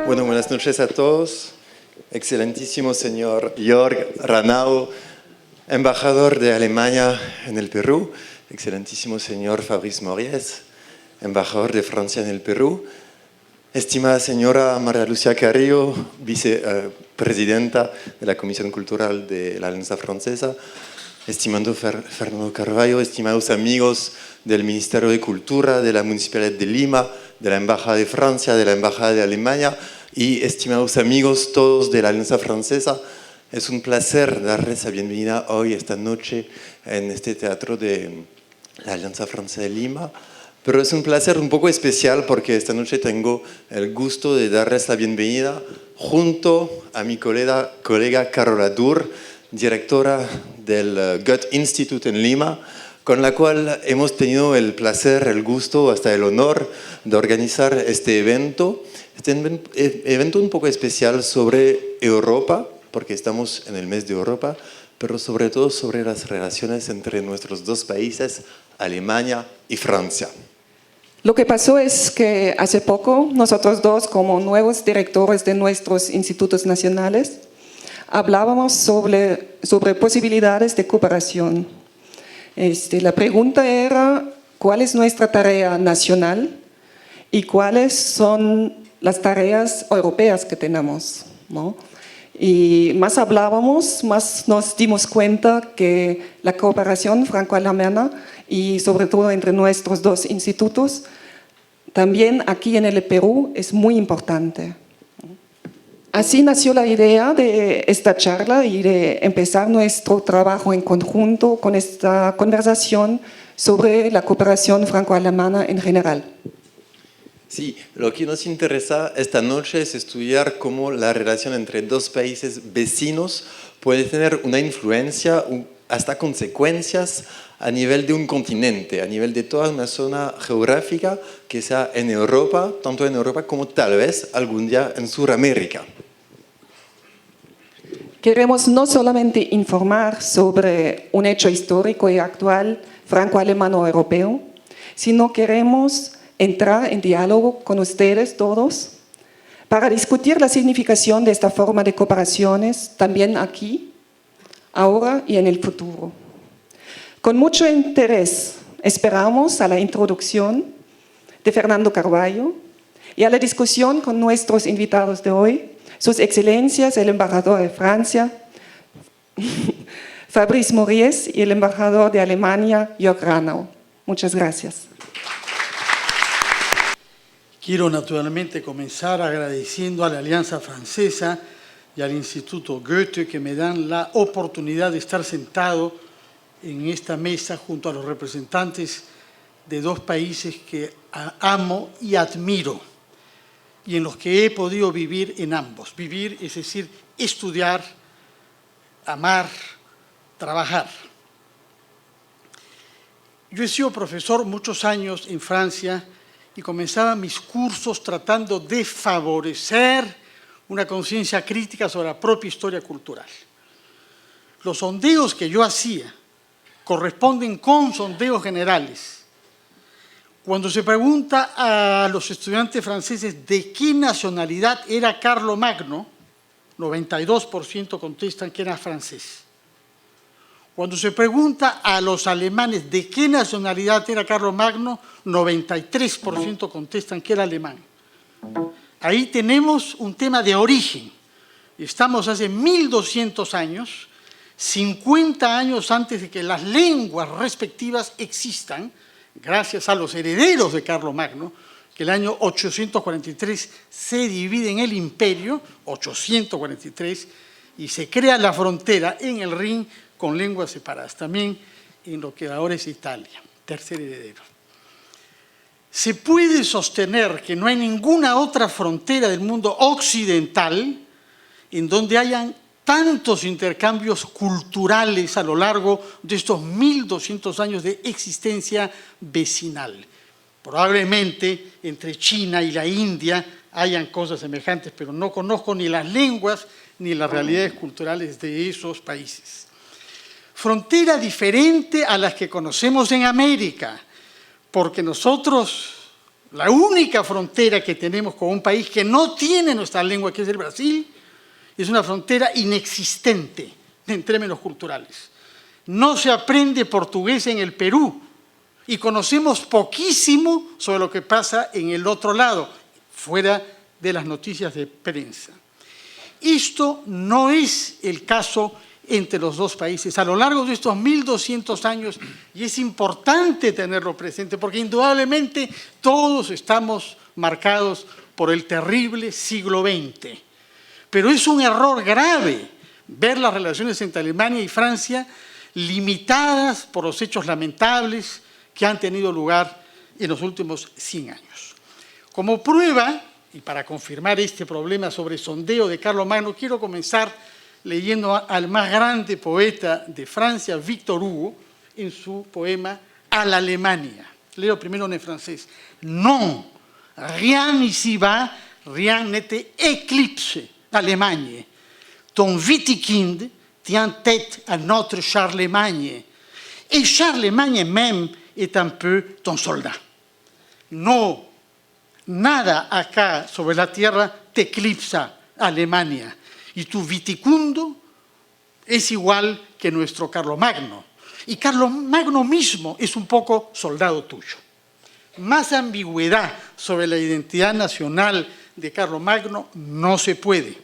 Bueno, buenas noches a todos. Excelentísimo señor Jörg Ranau, embajador de Alemania en el Perú. Excelentísimo señor Fabrice Mories, embajador de Francia en el Perú. Estimada señora María Lucia Carrillo, vicepresidenta de la Comisión Cultural de la Alianza Francesa. Estimado Fernando Carvalho, estimados amigos del Ministerio de Cultura, de la Municipalidad de Lima, de la Embajada de Francia, de la Embajada de Alemania y estimados amigos todos de la Alianza Francesa, es un placer darles la bienvenida hoy, esta noche, en este teatro de la Alianza Francesa de Lima. Pero es un placer un poco especial porque esta noche tengo el gusto de darles la bienvenida junto a mi colega Carola Dur, directora del Goethe Institute en Lima, con la cual hemos tenido el placer, el gusto, hasta el honor de organizar este evento un poco especial sobre Europa, porque estamos en el mes de Europa, pero sobre todo sobre las relaciones entre nuestros dos países, Alemania y Francia. Lo que pasó es que hace poco nosotros dos, como nuevos directores de nuestros institutos nacionales, hablábamos sobre posibilidades de cooperación. La pregunta era cuál es nuestra tarea nacional y cuáles son las tareas europeas que tenemos, ¿no? Y más hablábamos, más nos dimos cuenta que la cooperación franco-alemana y sobre todo entre nuestros dos institutos, también aquí en el Perú es muy importante. Así nació la idea de esta charla y de empezar nuestro trabajo en conjunto con esta conversación sobre la cooperación franco-alemana en general. Sí, lo que nos interesa esta noche es estudiar cómo la relación entre dos países vecinos puede tener una influencia, hasta consecuencias a nivel de un continente, a nivel de toda una zona geográfica que sea en Europa, tanto en Europa como tal vez algún día en Sudamérica. Queremos no solamente informar sobre un hecho histórico y actual franco-alemano-europeo, sino queremos entrar en diálogo con ustedes todos para discutir la significación de esta forma de cooperaciones también aquí, ahora y en el futuro. Con mucho interés esperamos a la introducción de Fernando Carvalho y a la discusión con nuestros invitados de hoy, sus excelencias el embajador de Francia, Fabrice Mories, y el embajador de Alemania, Jörg Ranau. Muchas gracias. Quiero naturalmente comenzar agradeciendo a la Alianza Francesa y al Instituto Goethe que me dan la oportunidad de estar sentado en esta mesa junto a los representantes de dos países que amo y admiro y en los que he podido vivir en ambos. Vivir, es decir, estudiar, amar, trabajar. Yo he sido profesor muchos años en Francia y comenzaba mis cursos tratando de favorecer una conciencia crítica sobre la propia historia cultural. Los sondeos que yo hacía corresponden con sondeos generales. Cuando se pregunta a los estudiantes franceses de qué nacionalidad era Carlomagno, 92% contestan que era francés. Cuando se pregunta a los alemanes de qué nacionalidad era Carlomagno, 93% contestan que era alemán. Ahí tenemos un tema de origen. Estamos hace 1200 años, 50 años antes de que las lenguas respectivas existan, gracias a los herederos de Carlomagno, que el año 843 se divide en el imperio, 843, y se crea la frontera en el Rin con lenguas separadas, también en lo que ahora es Italia, tercer heredero. Se puede sostener que no hay ninguna otra frontera del mundo occidental en donde hayan tantos intercambios culturales a lo largo de estos 1200 años de existencia vecinal. Probablemente entre China y la India hayan cosas semejantes, pero no conozco ni las lenguas ni las realidades culturales de esos países. Frontera diferente a las que conocemos en América, porque nosotros La única frontera que tenemos con un país que no tiene nuestra lengua, que es el Brasil, es una frontera inexistente en términos culturales. No se aprende portugués en el Perú y conocemos poquísimo sobre lo que pasa en el otro lado, fuera de las noticias de prensa. Esto no es el caso entre los dos países a lo largo de estos 1200 años, y es importante tenerlo presente porque indudablemente todos estamos marcados por el terrible siglo XX. Pero es un error grave ver las relaciones entre Alemania y Francia limitadas por los hechos lamentables que han tenido lugar en los últimos 100 años. Como prueba, y para confirmar este problema sobre sondeo de Carlomagno, quiero comenzar leyendo al más grande poeta de Francia, Victor Hugo, en su poema A la Alemania. Leo primero en francés. Non, rien ici va, rien n'était éclipse Allemagne. Ton Witikind tient tête à notre Charlemagne. Et Charlemagne même est un peu ton soldat. No, nada acá sobre la tierra te eclipsa Alemania. Y tu Viticundo es igual que nuestro Carlomagno. Y Carlomagno mismo es un poco soldado tuyo. Más ambigüedad sobre la identidad nacional de Carlomagno no se puede.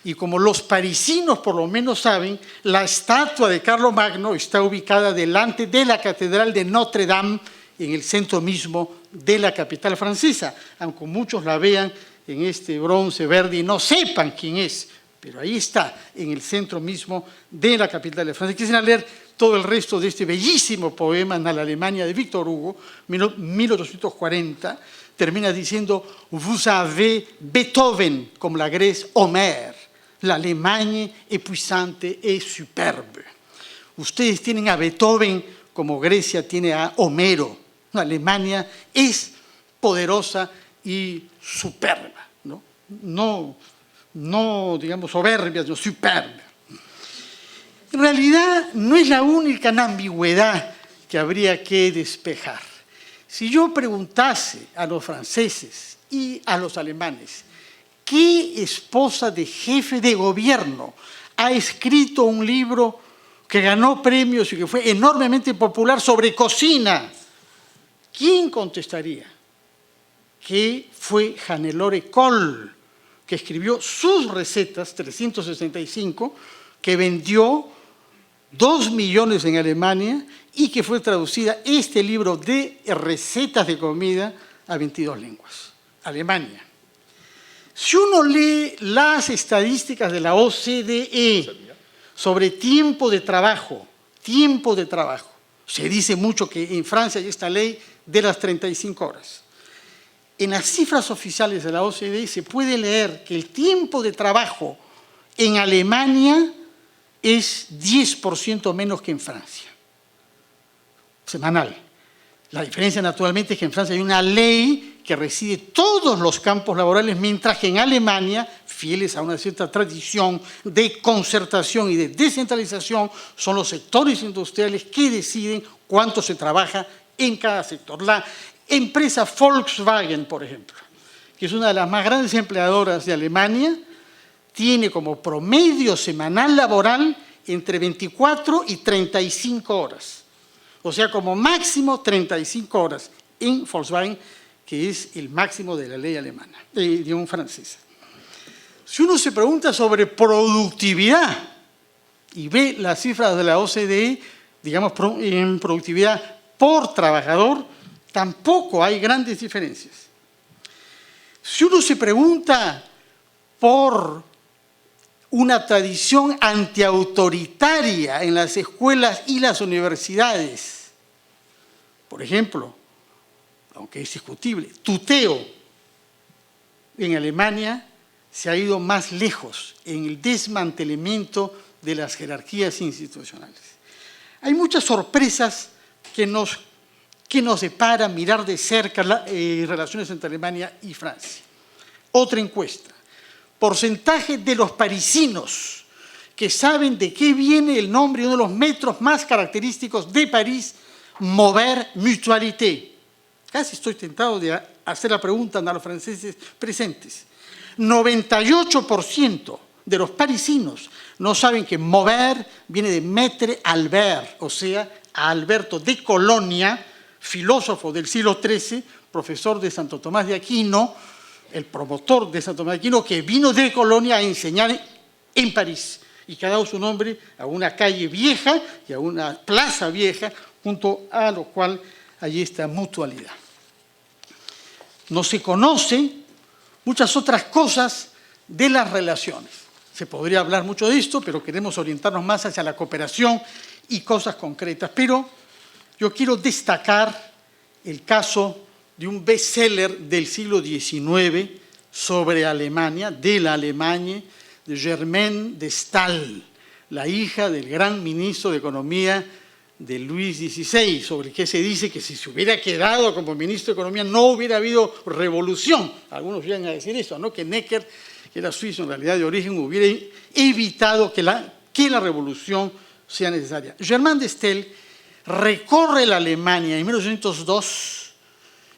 Y como los parisinos por lo menos saben, la estatua de Carlomagno está ubicada delante de la Catedral de Notre Dame, en el centro mismo de la capital francesa, aunque muchos la vean en este bronce verde y no sepan quién es, pero ahí está, en el centro mismo de la capital de Francia. Quisiera leer todo el resto de este bellísimo poema en la Alemania de Victor Hugo, 1840, termina diciendo: Vous avez Beethoven comme la Grèce Homère, l'Allemagne est puissante et superbe. Ustedes tienen a Beethoven como Grecia tiene a Homero. Alemania es poderosa y superba, no digamos soberbia, sino superba. En realidad no es la única ambigüedad que habría que despejar. Si yo preguntase a los franceses y a los alemanes qué esposa de jefe de gobierno ha escrito un libro que ganó premios y que fue enormemente popular sobre cocina, ¿quién contestaría? Que fue Hannelore Kohl, que escribió sus recetas, 365, que vendió 2 millones en Alemania y que fue traducida este libro de recetas de comida a 22 lenguas. Alemania. Si uno lee las estadísticas de la OCDE sobre tiempo de trabajo, se dice mucho que en Francia hay esta ley de las 35 horas. En las cifras oficiales de la OCDE se puede leer que el tiempo de trabajo en Alemania es 10% menos que en Francia, semanal. La diferencia naturalmente es que en Francia hay una ley que reside todos los campos laborales, mientras que en Alemania, fieles a una cierta tradición de concertación y de descentralización, son los sectores industriales que deciden cuánto se trabaja en cada sector. La empresa Volkswagen, por ejemplo, que es una de las más grandes empleadoras de Alemania, tiene como promedio semanal laboral entre 24 y 35 horas. O sea, como máximo 35 horas en Volkswagen, que es el máximo de la ley alemana, francesa. Si uno se pregunta sobre productividad y ve las cifras de la OCDE, digamos, en productividad por trabajador, tampoco hay grandes diferencias. Si uno se pregunta por una tradición antiautoritaria en las escuelas y las universidades, por ejemplo, aunque es discutible, tuteo en Alemania se ha ido más lejos en el desmantelamiento de las jerarquías institucionales. Hay muchas sorpresas que nos depara mirar de cerca las relaciones entre Alemania y Francia. Otra encuesta. Porcentaje de los parisinos que saben de qué viene el nombre de uno de los metros más característicos de París, Mauvais Mutualité. Casi estoy tentado de hacer la pregunta a los franceses presentes. 98% de los parisinos no saben que mover viene de Maître Albert, o sea, a Alberto de Colonia, filósofo del siglo XIII, profesor de Santo Tomás de Aquino, el promotor de Santo Tomás de Aquino, que vino de Colonia a enseñar en París y que ha dado su nombre a una calle vieja y a una plaza vieja, junto a lo cual hay esta mutualidad. No se conocen muchas otras cosas de las relaciones. Se podría hablar mucho de esto, pero queremos orientarnos más hacia la cooperación y cosas concretas. Pero yo quiero destacar el caso de un bestseller del siglo XIX sobre Alemania, de la Alemania, de Germaine de Staël, la hija del gran ministro de Economía de Luis XVI, sobre el que se dice que si se hubiera quedado como ministro de Economía no hubiera habido revolución. Algunos llegan a decir eso, ¿no? Que Necker, que era suizo en realidad de origen, hubiera evitado que la revolución sea necesaria. Germaine de Staël recorre la Alemania en 1802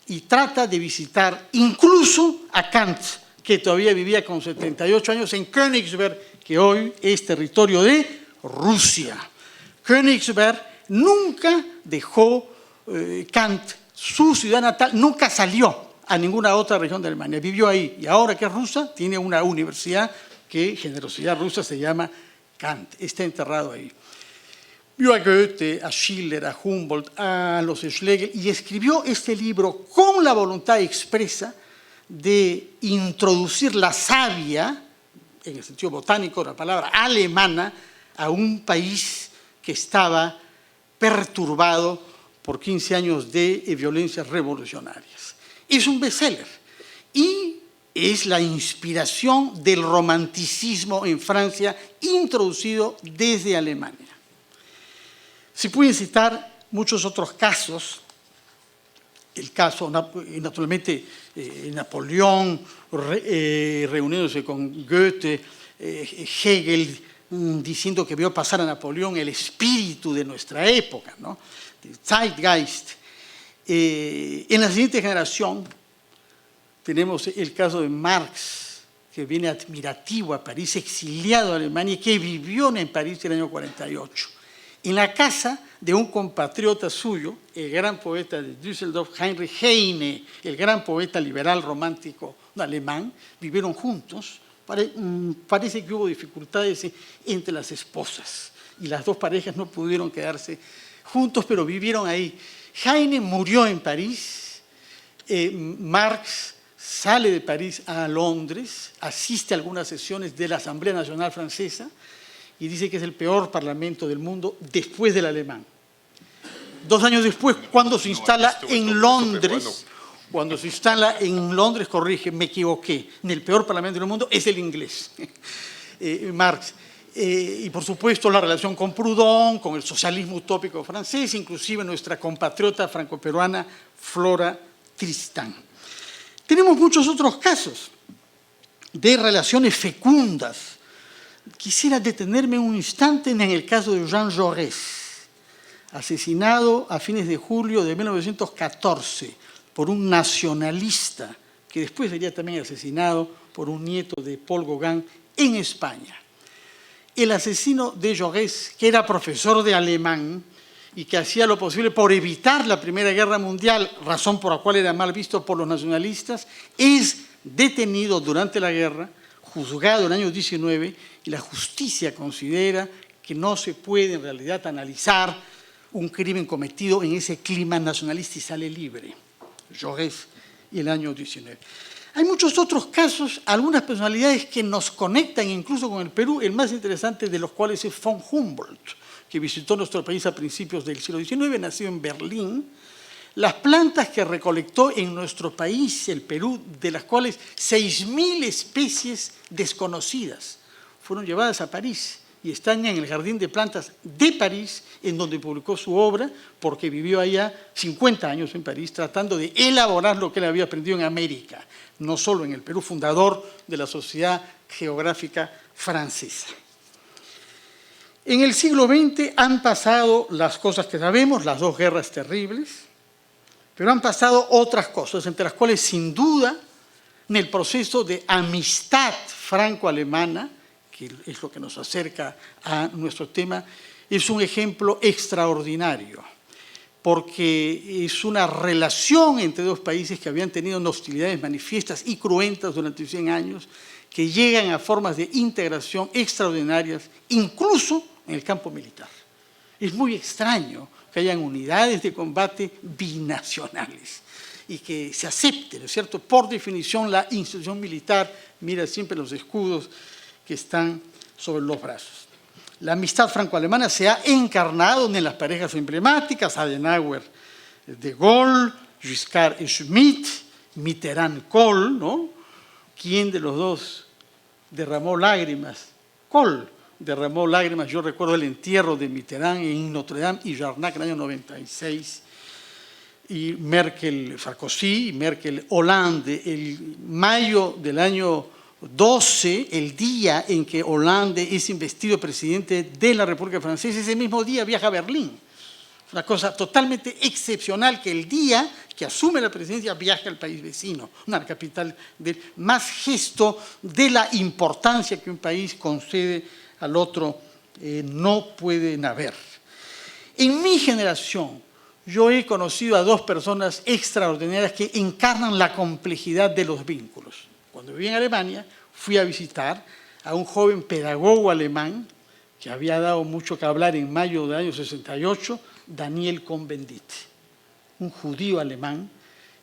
y trata de visitar incluso a Kant, que todavía vivía con 78 años en Königsberg, que hoy es territorio de Rusia. Königsberg nunca dejó Kant, su ciudad natal, nunca salió a ninguna otra región de Alemania, vivió ahí. Y ahora que es rusa, tiene una universidad que, generosidad rusa, se llama Kant, está enterrado ahí. Vio a Goethe, a Schiller, a Humboldt, a los Schlegel, y escribió este libro con la voluntad expresa de introducir la savia, en el sentido botánico de la palabra, alemana, a un país que estaba perturbado por 15 años de violencias revolucionarias. Es un bestseller y es la inspiración del romanticismo en Francia introducido desde Alemania. Se pueden citar muchos otros casos, el caso, naturalmente, Napoleón reuniéndose con Goethe, Hegel diciendo que vio pasar a Napoleón el espíritu de nuestra época, ¿no? El Zeitgeist. En la siguiente generación tenemos el caso de Marx, que viene admirativo a París, exiliado a Alemania y que vivió en París en el año 48. En la casa de un compatriota suyo, el gran poeta de Düsseldorf, Heinrich Heine, el gran poeta liberal romántico alemán, vivieron juntos. Parece que hubo dificultades entre las esposas y las dos parejas no pudieron quedarse juntos, pero vivieron ahí. Heine murió en París, Marx sale de París a Londres, asiste a algunas sesiones de la Asamblea Nacional Francesa y dice que es el peor parlamento del mundo después del alemán. 2 años después, cuando se instala en Londres, corrige, me equivoqué, en el peor parlamento del mundo es el inglés, Marx. Y por supuesto la relación con Proudhon, con el socialismo utópico francés, inclusive nuestra compatriota franco-peruana Flora Tristán. Tenemos muchos otros casos de relaciones fecundas. Quisiera detenerme un instante en el caso de Jean Jaurès, asesinado a fines de julio de 1914 por un nacionalista que después sería también asesinado por un nieto de Paul Gauguin en España. El asesino de Jaurès, que era profesor de alemán y que hacía lo posible por evitar la Primera Guerra Mundial, razón por la cual era mal visto por los nacionalistas, es detenido durante la guerra, juzgado en el año 19, y la justicia considera que no se puede en realidad analizar un crimen cometido en ese clima nacionalista y sale libre. Jaurès y el año 19. Hay muchos otros casos, algunas personalidades que nos conectan incluso con el Perú, el más interesante de los cuales es von Humboldt, que visitó nuestro país a principios del siglo XIX, nacido en Berlín. Las plantas que recolectó en nuestro país, el Perú, de las cuales 6.000 especies desconocidas fueron llevadas a París y están en el Jardín de Plantas de París, en donde publicó su obra, porque vivió allá 50 años en París, tratando de elaborar lo que él había aprendido en América, no solo en el Perú, fundador de la Sociedad Geográfica Francesa. En el siglo XX han pasado las cosas que sabemos, las 2 guerras terribles, Pero han pasado otras cosas, entre las cuales, sin duda, en el proceso de amistad franco-alemana, que es lo que nos acerca a nuestro tema, es un ejemplo extraordinario, porque es una relación entre dos países que habían tenido hostilidades manifiestas y cruentas durante 100 años, que llegan a formas de integración extraordinarias, incluso en el campo militar. Es muy extraño que hayan unidades de combate binacionales y que se acepte, ¿no es cierto?, por definición la institución militar. Mira siempre los escudos que están sobre los brazos. La amistad franco-alemana se ha encarnado en las parejas emblemáticas, Adenauer, de Gaulle, Giscard y Schmidt, Mitterrand-Kohl, ¿no? ¿Quién de los dos derramó lágrimas? Kohl derramó lágrimas. Yo recuerdo el entierro de Mitterrand en Notre Dame y Jarnac en el año 96. Y Merkel, Sarkozy, y Merkel, Hollande. El mayo del año 12, el día en que Hollande es investido presidente de la República Francesa, ese mismo día viaja a Berlín. Una cosa totalmente excepcional que el día que asume la presidencia viaja al país vecino, una capital del más gesto de la importancia que un país concede al otro no pueden haber. En mi generación, yo he conocido a dos personas extraordinarias que encarnan la complejidad de los vínculos. Cuando viví en Alemania, fui a visitar a un joven pedagogo alemán que había dado mucho que hablar en mayo del año 68, Daniel Cohn-Bendit, un judío alemán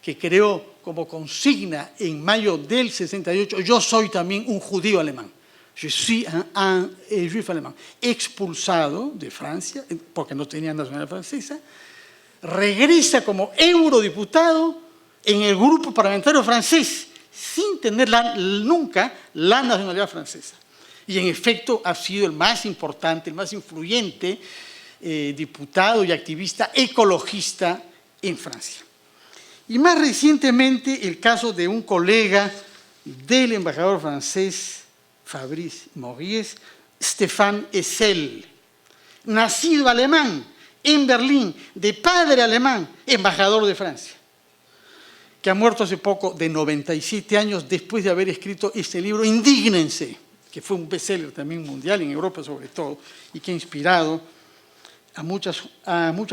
que creó como consigna en mayo del 68, yo soy también un judío alemán. Je suis un juif alemán, expulsado de Francia, porque no tenía nacionalidad francesa, regresa como eurodiputado en el grupo parlamentario francés, sin tener nunca la nacionalidad francesa. Y en efecto ha sido el más importante, el más influyente diputado y activista ecologista en Francia. Y más recientemente el caso de un colega del embajador francés Fabrice Mauriès, Stéphane Hessel, nacido alemán en Berlín, de padre alemán, embajador de Francia, que ha muerto hace poco de 97 años después de haber escrito este libro, Indígnense, que fue un bestseller también mundial, en Europa sobre todo, y que ha inspirado a muchas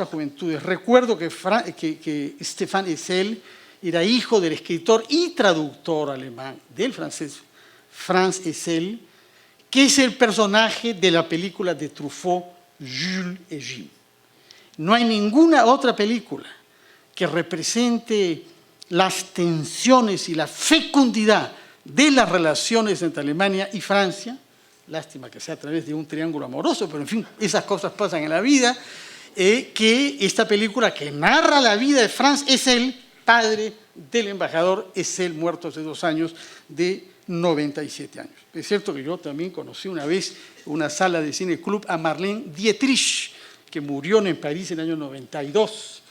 juventudes. Recuerdo que Stéphane Hessel era hijo del escritor y traductor alemán, del francés Franz Hessel, que es el personaje de la película de Truffaut, Jules et Jim. No hay ninguna otra película que represente las tensiones y la fecundidad de las relaciones entre Alemania y Francia. Lástima que sea a través de un triángulo amoroso, pero en fin, esas cosas pasan en la vida, que esta película que narra la vida de Franz Hessel, padre del embajador Hessel, muerto hace 2 años, de 97 años. Es cierto que yo también conocí una vez en una sala de cine club a Marlene Dietrich, que murió en París en el año 92,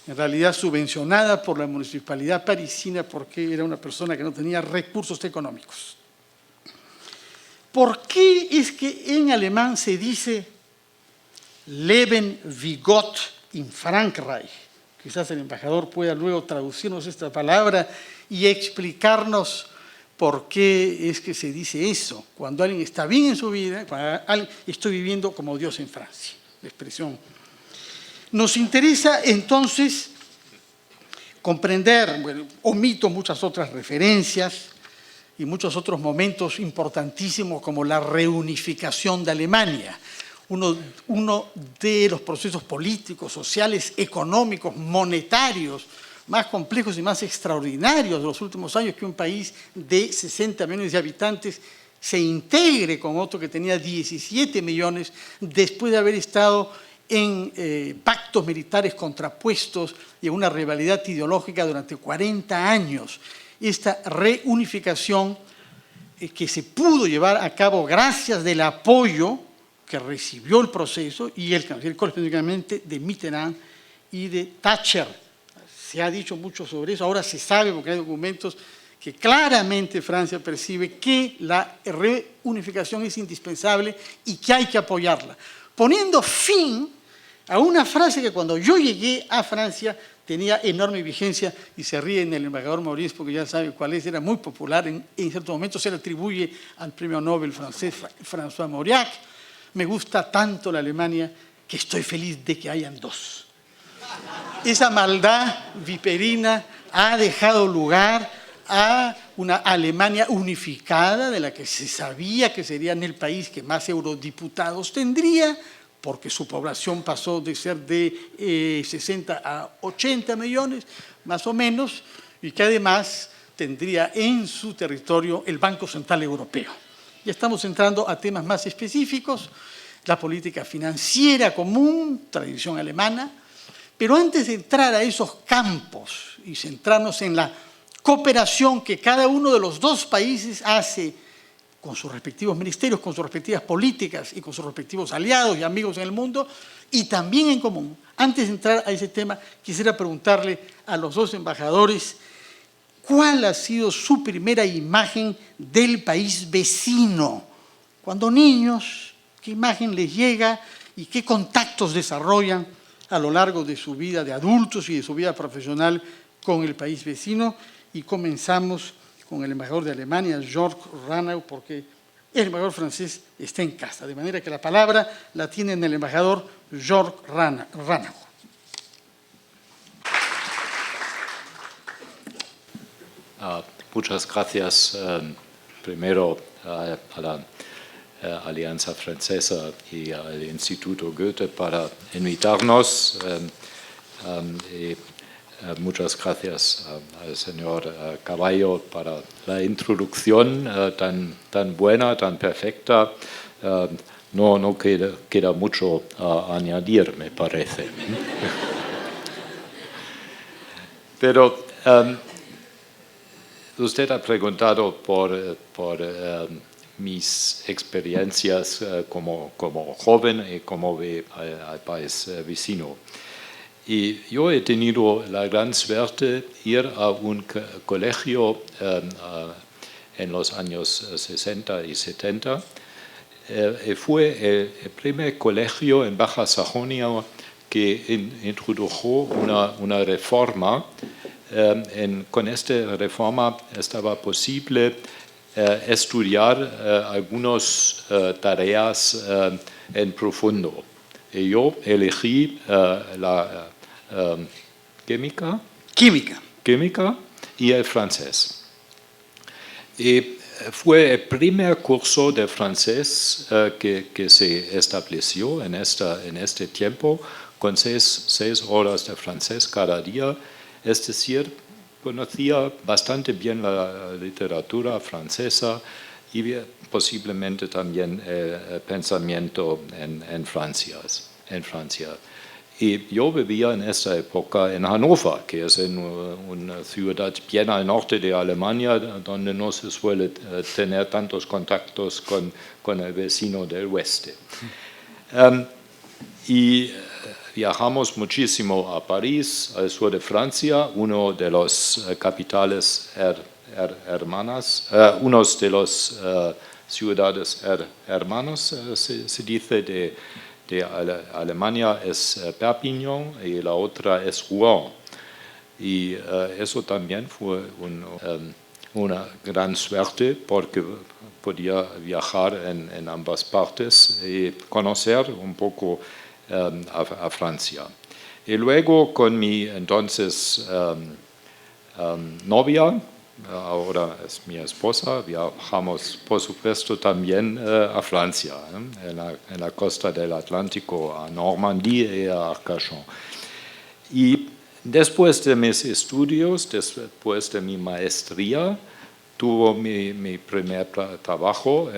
en realidad subvencionada por la municipalidad parisina porque era una persona que no tenía recursos económicos. ¿Por qué es que en alemán se dice Leben wie Gott in Frankreich? Quizás el embajador pueda luego traducirnos esta palabra y explicarnos por qué es que se dice eso, cuando alguien está bien en su vida, cuando alguien estoy viviendo como Dios en Francia, la expresión. Nos interesa entonces comprender, bueno, omito muchas otras referencias y muchos otros momentos importantísimos como la reunificación de Alemania, uno de los procesos políticos, sociales, económicos, monetarios más complejos y más extraordinarios de los últimos años, que un país de 60 millones de habitantes se integre con otro que tenía 17 millones después de haber estado en pactos militares contrapuestos y en una rivalidad ideológica durante 40 años. Esta reunificación que se pudo llevar a cabo gracias del apoyo que recibió el proceso y el canciller Kohl específicamente de Mitterrand y de Thatcher. Se ha dicho mucho sobre eso, ahora se sabe porque hay documentos que claramente Francia percibe que la reunificación es indispensable y que hay que apoyarla, poniendo fin a una frase que cuando yo llegué a Francia tenía enorme vigencia, y se ríe en el embajador Maurice porque ya sabe cuál es, era muy popular, en cierto momento se le atribuye al premio Nobel francés François Mauriac. Me gusta tanto la Alemania que estoy feliz de que hayan dos. Esa maldad viperina ha dejado lugar a una Alemania unificada, de la que se sabía que sería el país que más eurodiputados tendría, porque su población pasó de ser de 60 a 80 millones, más o menos, y que además tendría en su territorio el Banco Central Europeo. Ya estamos entrando a temas más específicos, la política financiera común, tradición alemana, pero antes de entrar a esos campos y centrarnos en la cooperación que cada uno de los dos países hace con sus respectivos ministerios, con sus respectivas políticas y con sus respectivos aliados y amigos en el mundo, y también en común. Antes de entrar a ese tema, quisiera preguntarle a los dos embajadores cuál ha sido su primera imagen del país vecino. Cuando niños, ¿qué imagen les llega y qué contactos desarrollan a lo largo de su vida de adultos y de su vida profesional con el país vecino? Y comenzamos con el embajador de Alemania, Jörg Ranau, porque el embajador francés está en casa, de manera que la palabra la tiene el embajador Jörg Ranau. Muchas gracias primero a la Alianza Francesa y al Instituto Goethe para invitarnos. Muchas gracias al señor Caballo para la introducción tan buena, tan perfecta. No queda mucho a añadir, me parece. Pero usted ha preguntado por mis experiencias como joven y como ve al país vecino. Y yo he tenido la gran suerte de ir a un colegio en los años 60 y 70. Fue el primer colegio en Baja Sajonia que introdujo una reforma. Con esta reforma estaba posible estudiar algunas tareas en profundo. Y yo elegí la química y el francés. Y fue el primer curso de francés que se estableció en este tiempo, con 6 horas de francés cada día. Es decir, conocía bastante bien la literatura francesa y posiblemente también el pensamiento en Francia. Y yo vivía en esta época en Hannover, que es una ciudad bien al norte de Alemania, donde no se suele tener tantos contactos con el vecino del oeste. Y viajamos muchísimo a París, al sur de Francia, uno de los capitales hermanas, uno de los ciudades hermanos, se dice, de Alemania es Perpignan y la otra es Rouen. Y eso también fue una gran suerte porque podía viajar en ambas partes y conocer un poco a Francia. Y luego con mi entonces novia, ahora es mi esposa, viajamos por supuesto también a Francia, en la costa del Atlántico, a Normandía y a Arcachon. Y después de mis estudios, después de mi maestría, tuve mi primer trabajo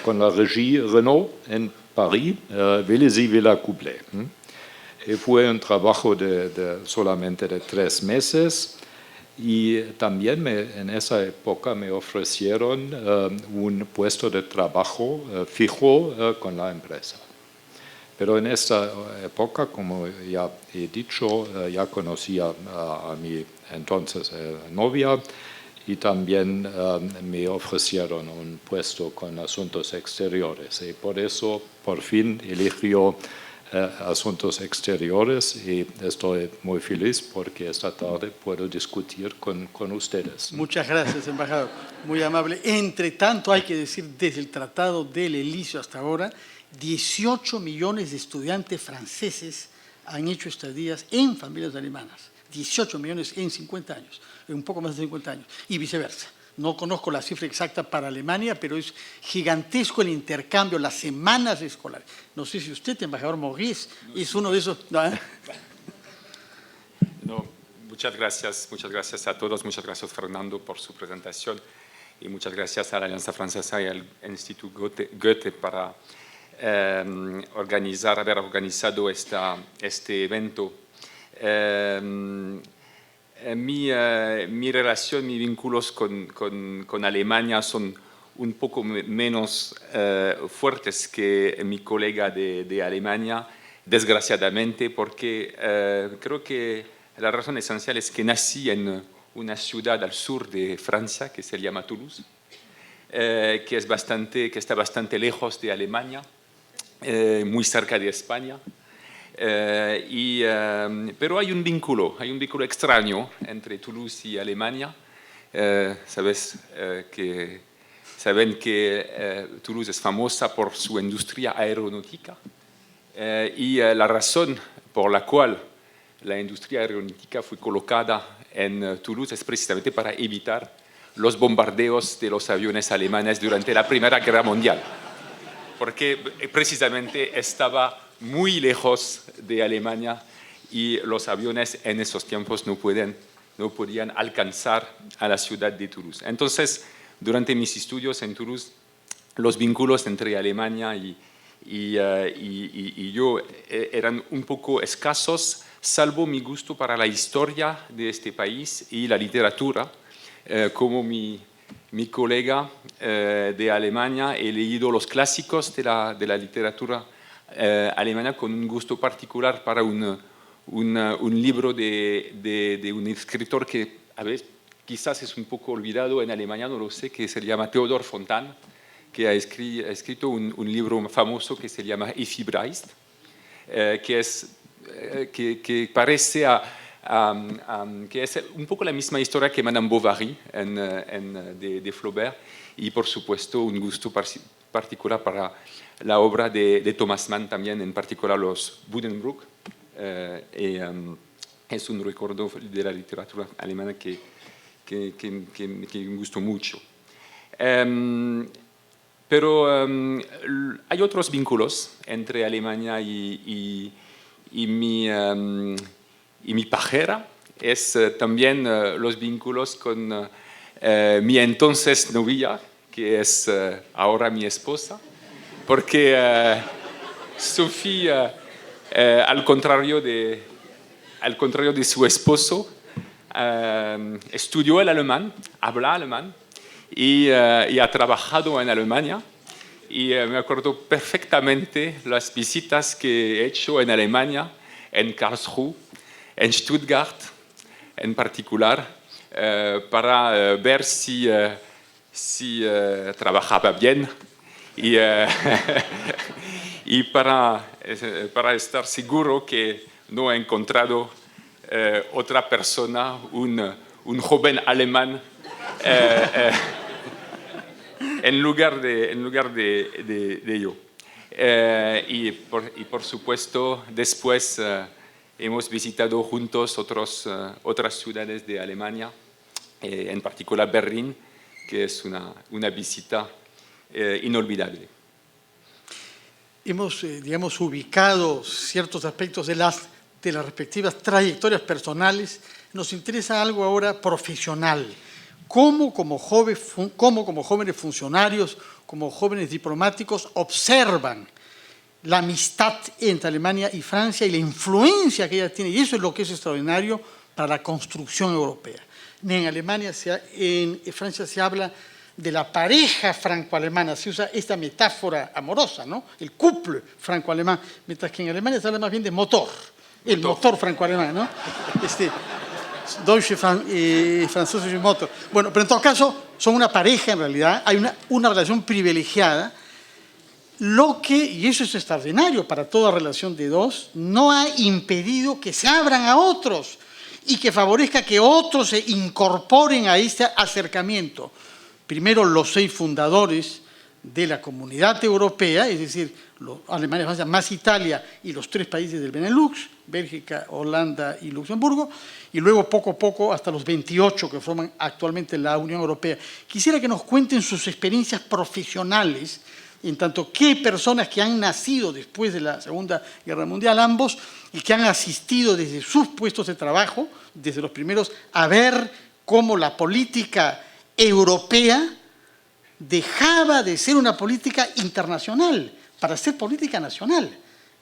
con la Régie Renault en París, Vélizy-Villacoublay. Fue un trabajo solamente de 3 meses. Y también en esa época me ofrecieron un puesto de trabajo fijo con la empresa. Pero en esta época, como ya he dicho, ya conocía a mi entonces novia y también me ofrecieron un puesto con asuntos exteriores. Y por eso, por fin, eligió Asuntos Exteriores y estoy muy feliz porque esta tarde puedo discutir con ustedes. Muchas gracias, embajador. Muy amable. Entre tanto, hay que decir, desde el Tratado del Elíseo hasta ahora, 18 millones de estudiantes franceses han hecho estadías en familias alemanas. 18 millones en 50 años, en un poco más de 50 años, y viceversa. No conozco la cifra exacta para Alemania, pero es gigantesco el intercambio, las semanas escolares. No sé si usted, embajador Maurice, es uno de esos... ¿no? No, muchas gracias a todos, muchas gracias Fernando por su presentación y muchas gracias a la Alianza Francesa y al Instituto Goethe para haber organizado este evento. Mi relación, mis vínculos con Alemania son un poco menos fuertes que mi colega de Alemania, desgraciadamente, porque creo que la razón esencial es que nací en una ciudad al sur de Francia que se llama Toulouse, que está bastante lejos de Alemania, muy cerca de España. Pero hay un vínculo extraño entre Toulouse y Alemania. Saben que Toulouse es famosa por su industria aeronáutica y la razón por la cual la industria aeronáutica fue colocada en Toulouse es precisamente para evitar los bombardeos de los aviones alemanes durante la Primera Guerra Mundial, porque precisamente estaba muy lejos de Alemania y los aviones en esos tiempos no podían alcanzar a la ciudad de Toulouse. Entonces, durante mis estudios en Toulouse, los vínculos entre Alemania y yo eran un poco escasos, salvo mi gusto para la historia de este país y la literatura. Como mi colega de Alemania, he leído los clásicos de la literatura alemana con un gusto particular para un libro de un escritor que a veces quizás es un poco olvidado en Alemania, no lo sé, que se llama Theodor Fontane, que ha escrito un libro famoso que se llama Effi Briest, que parece que es un poco la misma historia que Madame Bovary de Flaubert, y por supuesto un gusto particular para la obra de Thomas Mann también, en particular los Buddenbrook. Es un recuerdo de la literatura alemana que me gustó mucho. Pero hay otros vínculos entre Alemania y mi pajera. Es también los vínculos con mi entonces novia, que es ahora mi esposa, porque Sophie, al contrario de su esposo, estudió el alemán, habla alemán y ha trabajado en Alemania. Y me acuerdo perfectamente las visitas que he hecho en Alemania, en Karlsruhe, en Stuttgart en particular, para ver si trabajaba bien y para estar seguro que no he encontrado otra persona, un joven alemán, en lugar de yo. Y por supuesto, después hemos visitado juntos otras ciudades de Alemania, en particular Berlín, que es una visita inolvidable. Hemos, digamos, ubicado ciertos aspectos de las respectivas trayectorias personales. Nos interesa algo ahora profesional. ¿Cómo como jóvenes funcionarios, como jóvenes diplomáticos, observan la amistad entre Alemania y Francia y la influencia que ella tiene? Y eso es lo que es extraordinario para la construcción europea. En Francia se habla de la pareja franco-alemana, se usa esta metáfora amorosa, ¿no? El couple franco-alemán, mientras que en Alemania se habla más bien de motor, el motor franco-alemán, ¿no? Deutsche Französische Motor. Bueno, pero en todo caso son una pareja en realidad, hay una relación privilegiada. lo que, y eso es extraordinario para toda relación de dos, no ha impedido que se abran a otros y que favorezca que otros se incorporen a este acercamiento. Primero, los 6 fundadores de la Comunidad Europea, es decir, Alemania, Francia, más Italia y los 3 países del Benelux, Bélgica, Holanda y Luxemburgo, y luego poco a poco hasta los 28 que forman actualmente la Unión Europea. Quisiera que nos cuenten sus experiencias profesionales, en tanto que personas que han nacido después de la Segunda Guerra Mundial, ambos, y que han asistido desde sus puestos de trabajo, desde los primeros, a ver cómo la política europea dejaba de ser una política internacional para ser política nacional.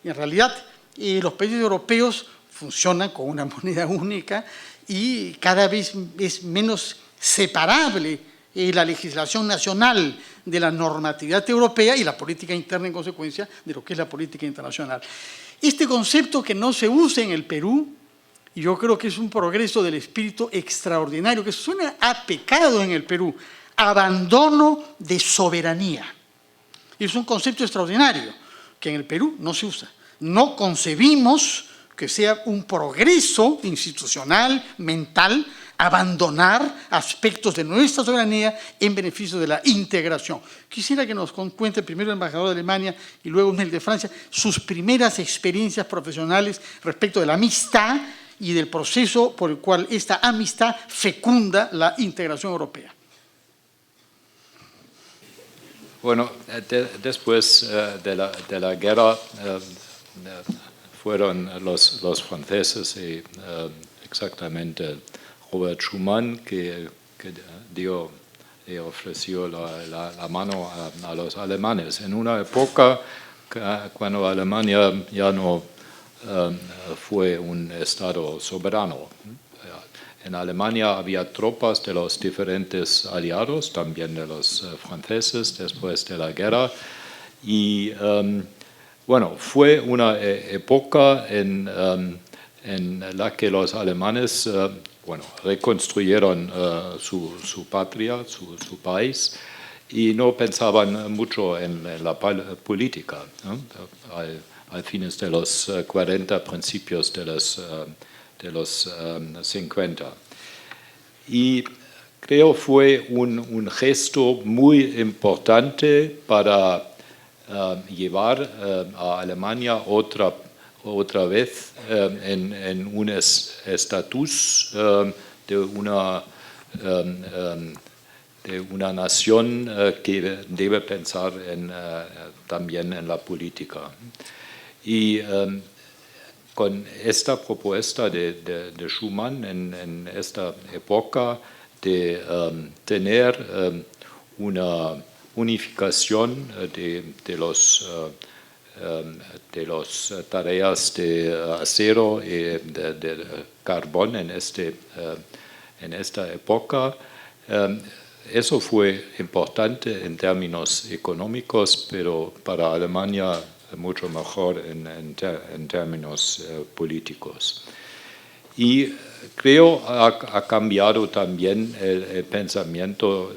Y en realidad, los países europeos funcionan con una moneda única y cada vez es menos separable la legislación nacional de la normatividad europea y la política interna en consecuencia de lo que es la política internacional. Este concepto que no se usa en el Perú, y yo creo que es un progreso del espíritu extraordinario, que suena a pecado en el Perú, abandono de soberanía. Y es un concepto extraordinario que en el Perú no se usa. No concebimos que sea un progreso institucional, mental, abandonar aspectos de nuestra soberanía en beneficio de la integración. Quisiera que nos cuente primero el embajador de Alemania y luego el de Francia sus primeras experiencias profesionales respecto de la amistad y del proceso por el cual esta amistad fecunda la integración europea. Bueno, después de la guerra fueron los franceses y exactamente Robert Schuman que ofreció la mano a los alemanes. En una época cuando Alemania ya no fue un Estado soberano. En Alemania había tropas de los diferentes aliados, también de los franceses después de la guerra. Y bueno, fue una época en la que los alemanes reconstruyeron su patria, su país, y no pensaban mucho en la política, ¿no? Al fines de los 40, principios de los 50. Y creo fue un gesto muy importante para llevar a Alemania otra vez en un estatus de una nación que debe pensar también en la política. Y con esta propuesta de Schuman en esta época de tener una unificación de las tareas de acero y de carbón en esta época, eso fue importante en términos económicos, pero para Alemania mucho mejor en términos políticos. Y creo ha cambiado también el pensamiento,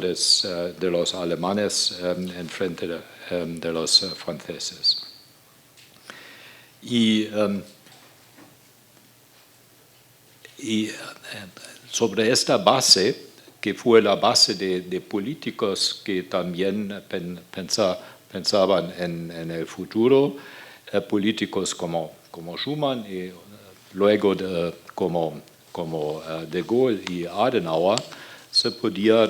de los alemanes en frente de los franceses. Y sobre esta base, que fue la base de políticos que también pensaban en el futuro, políticos como Schuman y luego como de Gaulle y Adenauer, se podía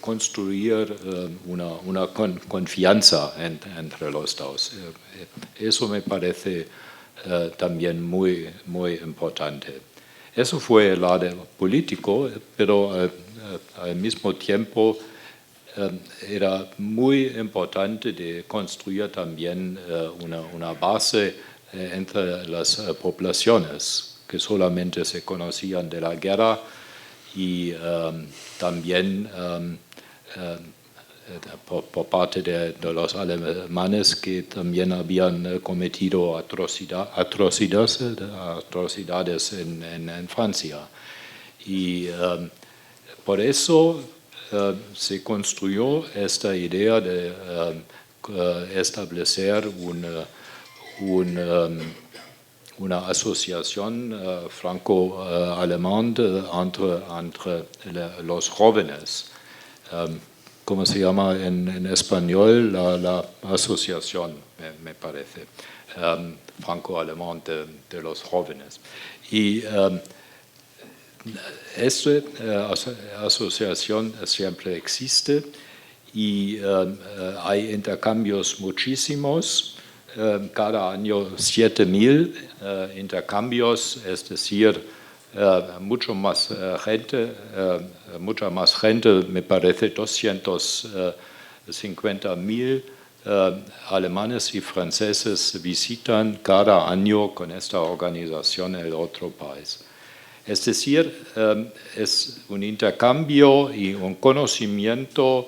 construir una confianza entre los dos. Eso me parece también muy, muy importante. Eso fue el lado político, pero al mismo tiempo era muy importante de construir también una base entre las poblaciones que solamente se conocían de la guerra y también por parte de los alemanes que también habían cometido atrocidades en Francia. Y por eso se construyó esta idea de establecer una asociación franco-alemán entre los jóvenes. ¿Cómo se llama en español? La asociación, me parece, franco-alemán de los jóvenes. Y esta asociación siempre existe y hay intercambios muchísimos, cada año 7.000 intercambios, es decir, mucha más gente, me parece 250.000 alemanes y franceses visitan cada año con esta organización el otro país. Es decir, es un intercambio y un conocimiento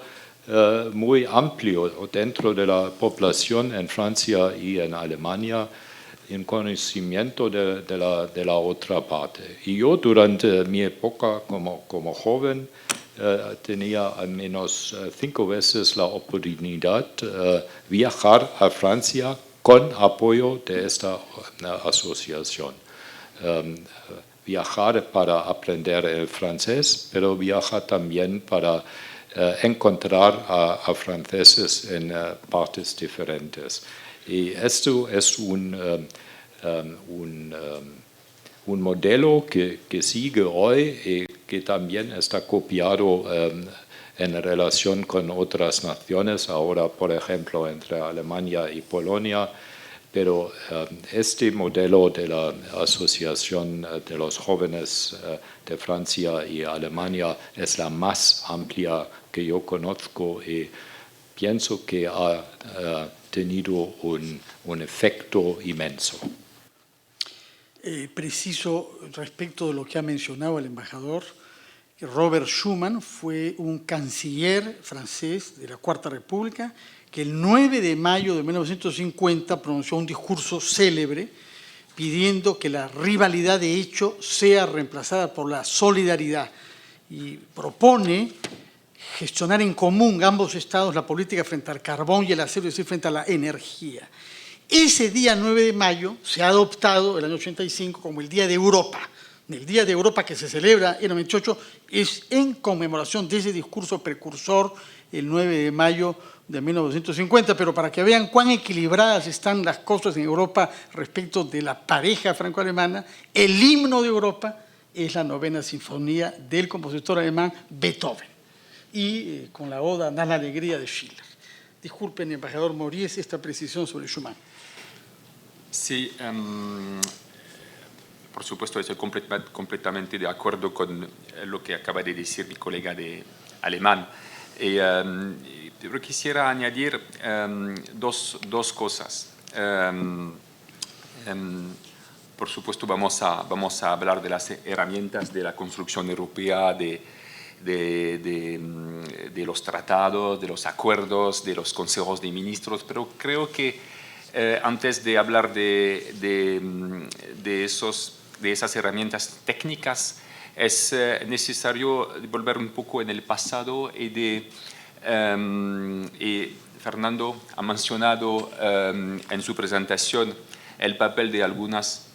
muy amplio dentro de la población en Francia y en Alemania, en conocimiento de la otra parte. Y yo durante mi época como joven tenía al menos 5 veces la oportunidad de viajar a Francia con apoyo de esta asociación. Viajar para aprender el francés, pero viajar también para encontrar a franceses en partes diferentes. Y esto es un modelo que sigue hoy y que también está copiado en relación con otras naciones, ahora por ejemplo entre Alemania y Polonia, pero este modelo de la Asociación de los Jóvenes de Francia y Alemania es la más amplia que yo conozco y pienso que ha tenido un efecto inmenso. Preciso respecto de lo que ha mencionado el embajador, que Robert Schuman fue un canciller francés de la Cuarta República que el 9 de mayo de 1950 pronunció un discurso célebre pidiendo que la rivalidad de hecho sea reemplazada por la solidaridad y propone gestionar en común ambos estados la política frente al carbón y el acero, es decir, frente a la energía. Ese día 9 de mayo se ha adoptado el año 85 como el Día de Europa. El Día de Europa que se celebra en el 28 es en conmemoración de ese discurso precursor el 9 de mayo de 1950, pero para que vean cuán equilibradas están las cosas en Europa respecto de la pareja franco-alemana, el himno de Europa es la 9ª sinfonía del compositor alemán Beethoven y con la oda a la alegría de Schiller. Disculpen, embajador Mories, esta precisión sobre Schuman. Sí, por supuesto, estoy completamente de acuerdo con lo que acaba de decir mi colega alemán. Pero quisiera añadir dos cosas. Por supuesto, vamos a hablar de las herramientas de la construcción europea, de los tratados, de los acuerdos, de los consejos de ministros, pero creo que antes de hablar de esas herramientas técnicas, es necesario volver un poco en el pasado y Fernando ha mencionado en su presentación el papel de algunos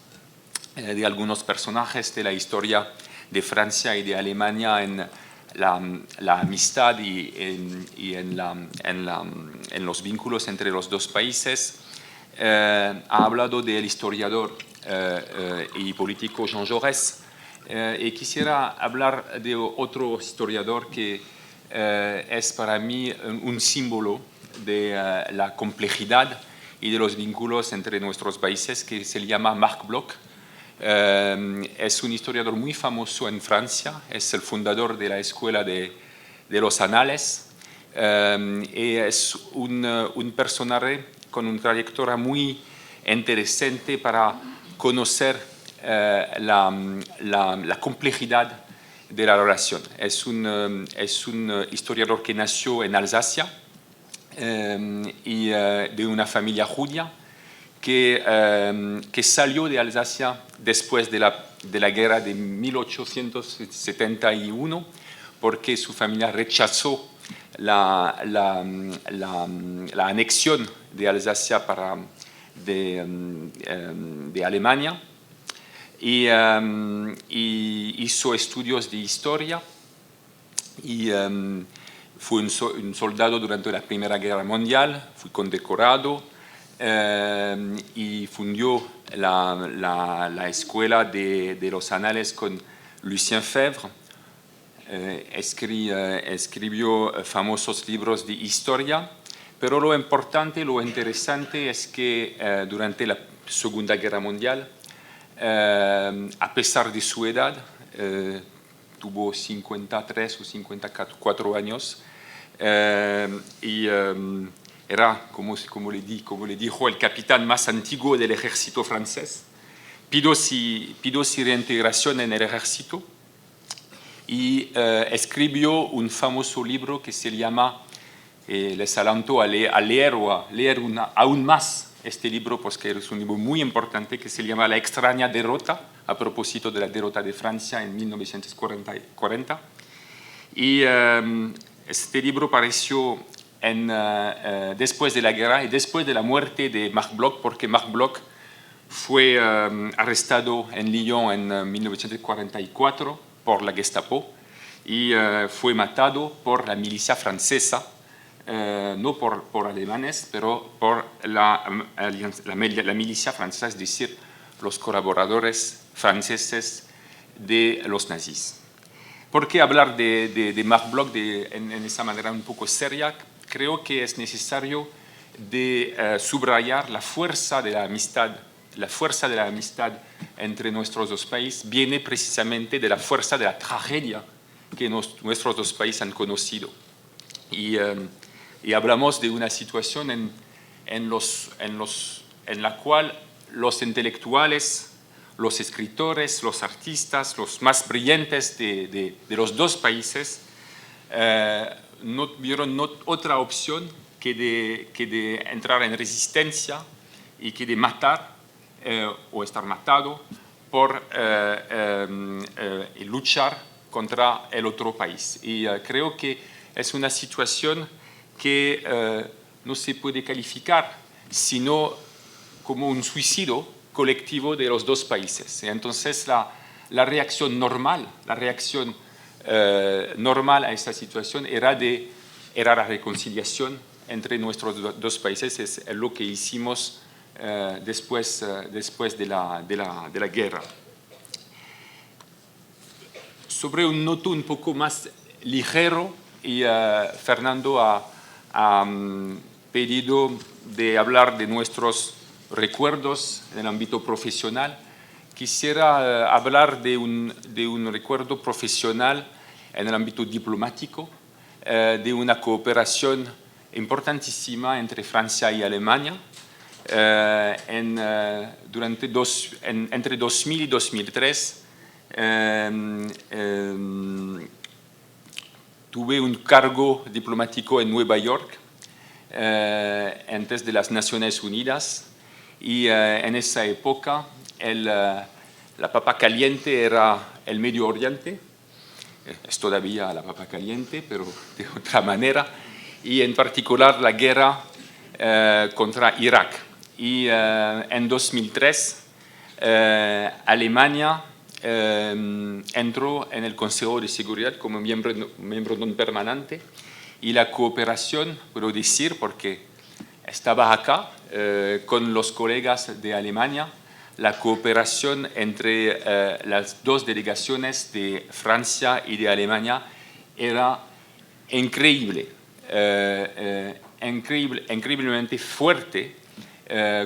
personajes de la historia de Francia y de Alemania en la amistad y en los vínculos entre los dos países. Ha hablado del historiador y político Jean Jaurès, y quisiera hablar de otro historiador que es para mí un símbolo de la complejidad y de los vínculos entre nuestros países, que se llama Marc Bloch. Es un historiador muy famoso en Francia, es el fundador de la Escuela de los Anales, y es un personaje con una trayectoria muy interesante para conocer la complejidad de la relación. Es un historiador que nació en Alsacia y de una familia judía que salió de Alsacia después de la guerra de 1871 porque su familia rechazó la anexión de Alsacia de Alemania, y hizo estudios de historia y fue un soldado durante la Primera Guerra Mundial, fue condecorado y fundó la escuela de los anales con Lucien Febvre. Escribió famosos libros de historia, pero lo importante, lo interesante es que durante la Segunda Guerra Mundial, a pesar de su edad, tuvo 53 o 54 años, y era, como le dijo el capitán más antiguo del ejército francés, pidió su reintegración en el ejército y escribió un famoso libro que se llama, les alento a leer aún más este libro, porque es un libro muy importante que se llama La extraña derrota, a propósito de la derrota de Francia en 1940. Y este libro apareció después de la guerra y después de la muerte de Marc Bloch, porque Marc Bloch fue arrestado en Lyon en 1944 por la Gestapo y fue matado por la milicia francesa, no por alemanes, pero por la milicia francesa, es decir, los colaboradores franceses de los nazis. ¿Por qué hablar de Marc Bloch en esa manera un poco seria? Creo que es necesario subrayar la fuerza de la amistad. La fuerza de la amistad entre nuestros dos países viene precisamente de la fuerza de la tragedia que nuestros dos países han conocido. Y hablamos de una situación en la cual los intelectuales, los escritores, los artistas, los más brillantes de los dos países no vieron otra opción que de entrar en resistencia y que de matar o estar matado por luchar contra el otro país. Y creo que es una situación que no se puede calificar sino como un suicidio colectivo de los dos países. Entonces la reacción normal a esta situación era la reconciliación entre nuestros dos países. Es lo que hicimos después de la guerra. Sobre un noto un poco más ligero, y Fernando ha pedido de hablar de nuestros recuerdos en el ámbito profesional. Quisiera hablar de un recuerdo profesional en el ámbito diplomático, de una cooperación importantísima entre Francia y Alemania. Entre 2000 y 2003 tuve un cargo diplomático en Nueva York, antes de las Naciones Unidas, y en esa época la papa caliente era el Medio Oriente. Es todavía la papa caliente, pero de otra manera, y en particular la guerra contra Irak. Y en 2003 Alemania entró en el Consejo de Seguridad como miembro no permanente, y la cooperación, puedo decir, porque estaba acá con los colegas de Alemania, la cooperación entre las dos delegaciones de Francia y de Alemania era increíble, increíblemente fuerte,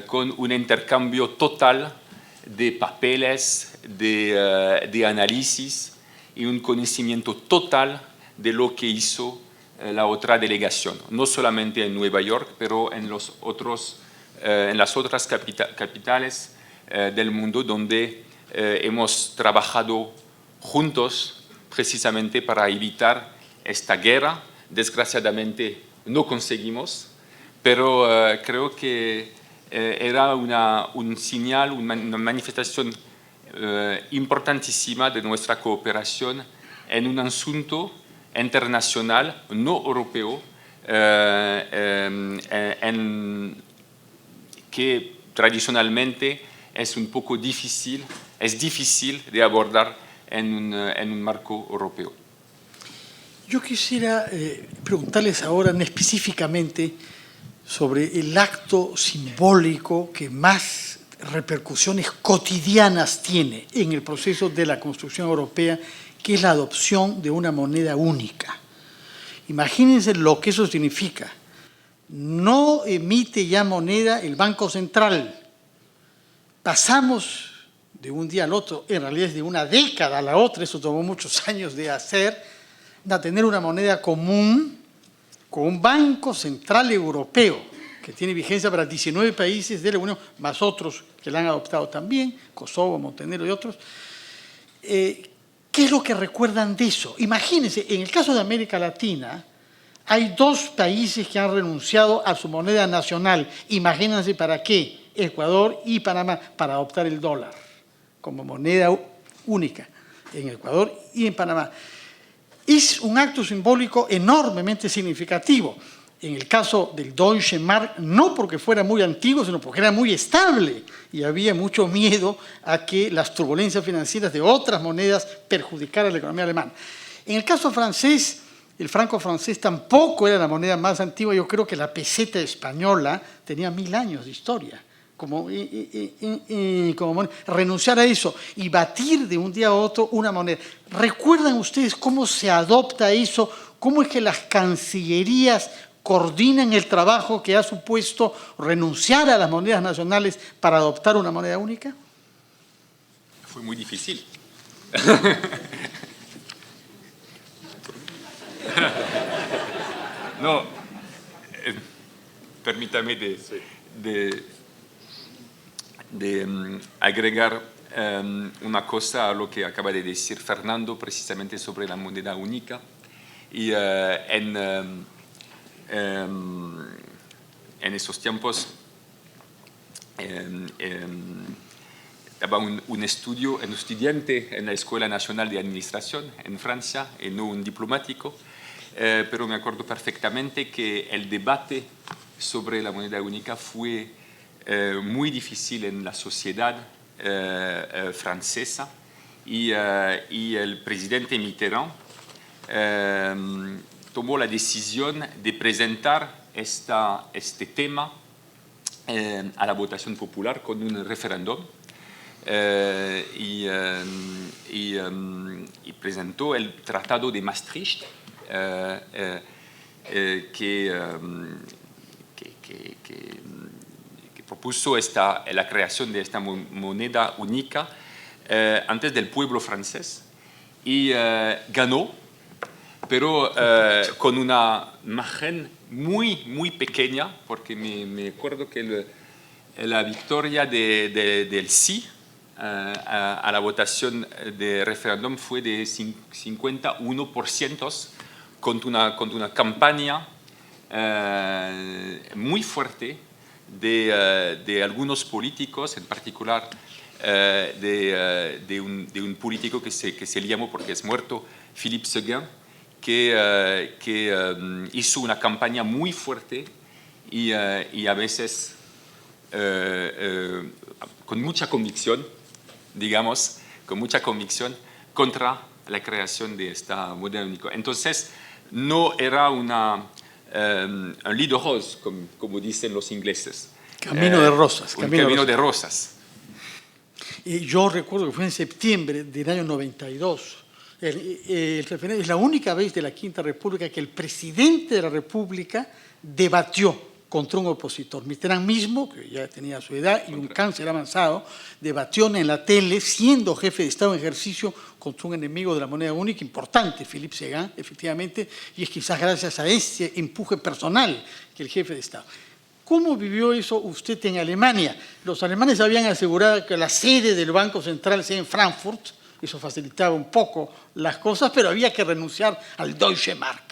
con un intercambio total de papeles, de análisis y un conocimiento total de lo que hizo la otra delegación, no solamente en Nueva York, pero en las otras capitales del mundo donde hemos trabajado juntos precisamente para evitar esta guerra. Desgraciadamente no conseguimos, pero creo que era un señal, una manifestación importantísima de nuestra cooperación en un asunto internacional no europeo que tradicionalmente es un poco difícil, es difícil de abordar en un marco europeo. Yo quisiera preguntarles ahora específicamente sobre el acto simbólico que más repercusiones cotidianas tiene en el proceso de la construcción europea, que es la adopción de una moneda única. Imagínense lo que eso significa. No emite ya moneda el Banco Central. Pasamos de un día al otro, en realidad es de una década a la otra, eso tomó muchos años de hacer, a tener una moneda común con un Banco Central Europeo que tiene vigencia para 19 países de la Unión, más otros que la han adoptado también, Kosovo, Montenegro y otros. ¿Qué es lo que recuerdan de eso? Imagínense, en el caso de América Latina, hay 2 países que han renunciado a su moneda nacional. Imagínense para qué, Ecuador y Panamá, para adoptar el dólar como moneda única en Ecuador y en Panamá. Es un acto simbólico enormemente significativo. En el caso del Deutsche Mark, no porque fuera muy antiguo, sino porque era muy estable y había mucho miedo a que las turbulencias financieras de otras monedas perjudicaran la economía alemana. En el caso francés, el franco francés tampoco era la moneda más antigua. Yo creo que la peseta española tenía 1000 años de historia. Como renunciar a eso y batir de un día a otro una moneda. ¿Recuerdan ustedes cómo se adopta eso? ¿Cómo es que las cancillerías coordinan el trabajo que ha supuesto renunciar a las monedas nacionales para adoptar una moneda única? Fue muy difícil. No, permítame de agregar una cosa a lo que acaba de decir Fernando precisamente sobre la moneda única. Y en esos tiempos estaba un estudiante en la Escuela Nacional de Administración en Francia, y no un diplomático, pero me acuerdo perfectamente que el debate sobre la moneda única fue muy difícil en la sociedad francesa, y el presidente Mitterrand tomó la decisión de presentar este tema a la votación popular con un referéndum, y presentó el Tratado de Maastricht, que propuso la creación de esta moneda única antes del pueblo francés, y ganó, pero con una margen muy pequeña, porque me acuerdo que la victoria del sí a la votación de referéndum fue de 51%, contra una campaña muy fuerte de algunos políticos, en particular de un político que se llamó, porque es muerto, Philippe Séguin, que hizo una campaña muy fuerte y a veces con mucha convicción, digamos, contra la creación de esta moneda única. Entonces, no era un lit de rose, como dicen los ingleses. Camino de rosas. Un camino de rosas. Y yo recuerdo que fue en septiembre del año 92. El referéndum es la única vez de la Quinta República que el presidente de la República debatió contra un opositor. Mitterrand mismo, que ya tenía su edad y un cáncer avanzado, debatió en la tele, siendo jefe de Estado en ejercicio, contra un enemigo de la moneda única importante, Philippe Séguin, efectivamente, y es quizás gracias a ese empuje personal que el jefe de Estado. ¿Cómo vivió eso usted en Alemania? Los alemanes habían asegurado que la sede del Banco Central sea en Frankfurt, eso facilitaba un poco las cosas, pero había que renunciar al Deutsche Mark.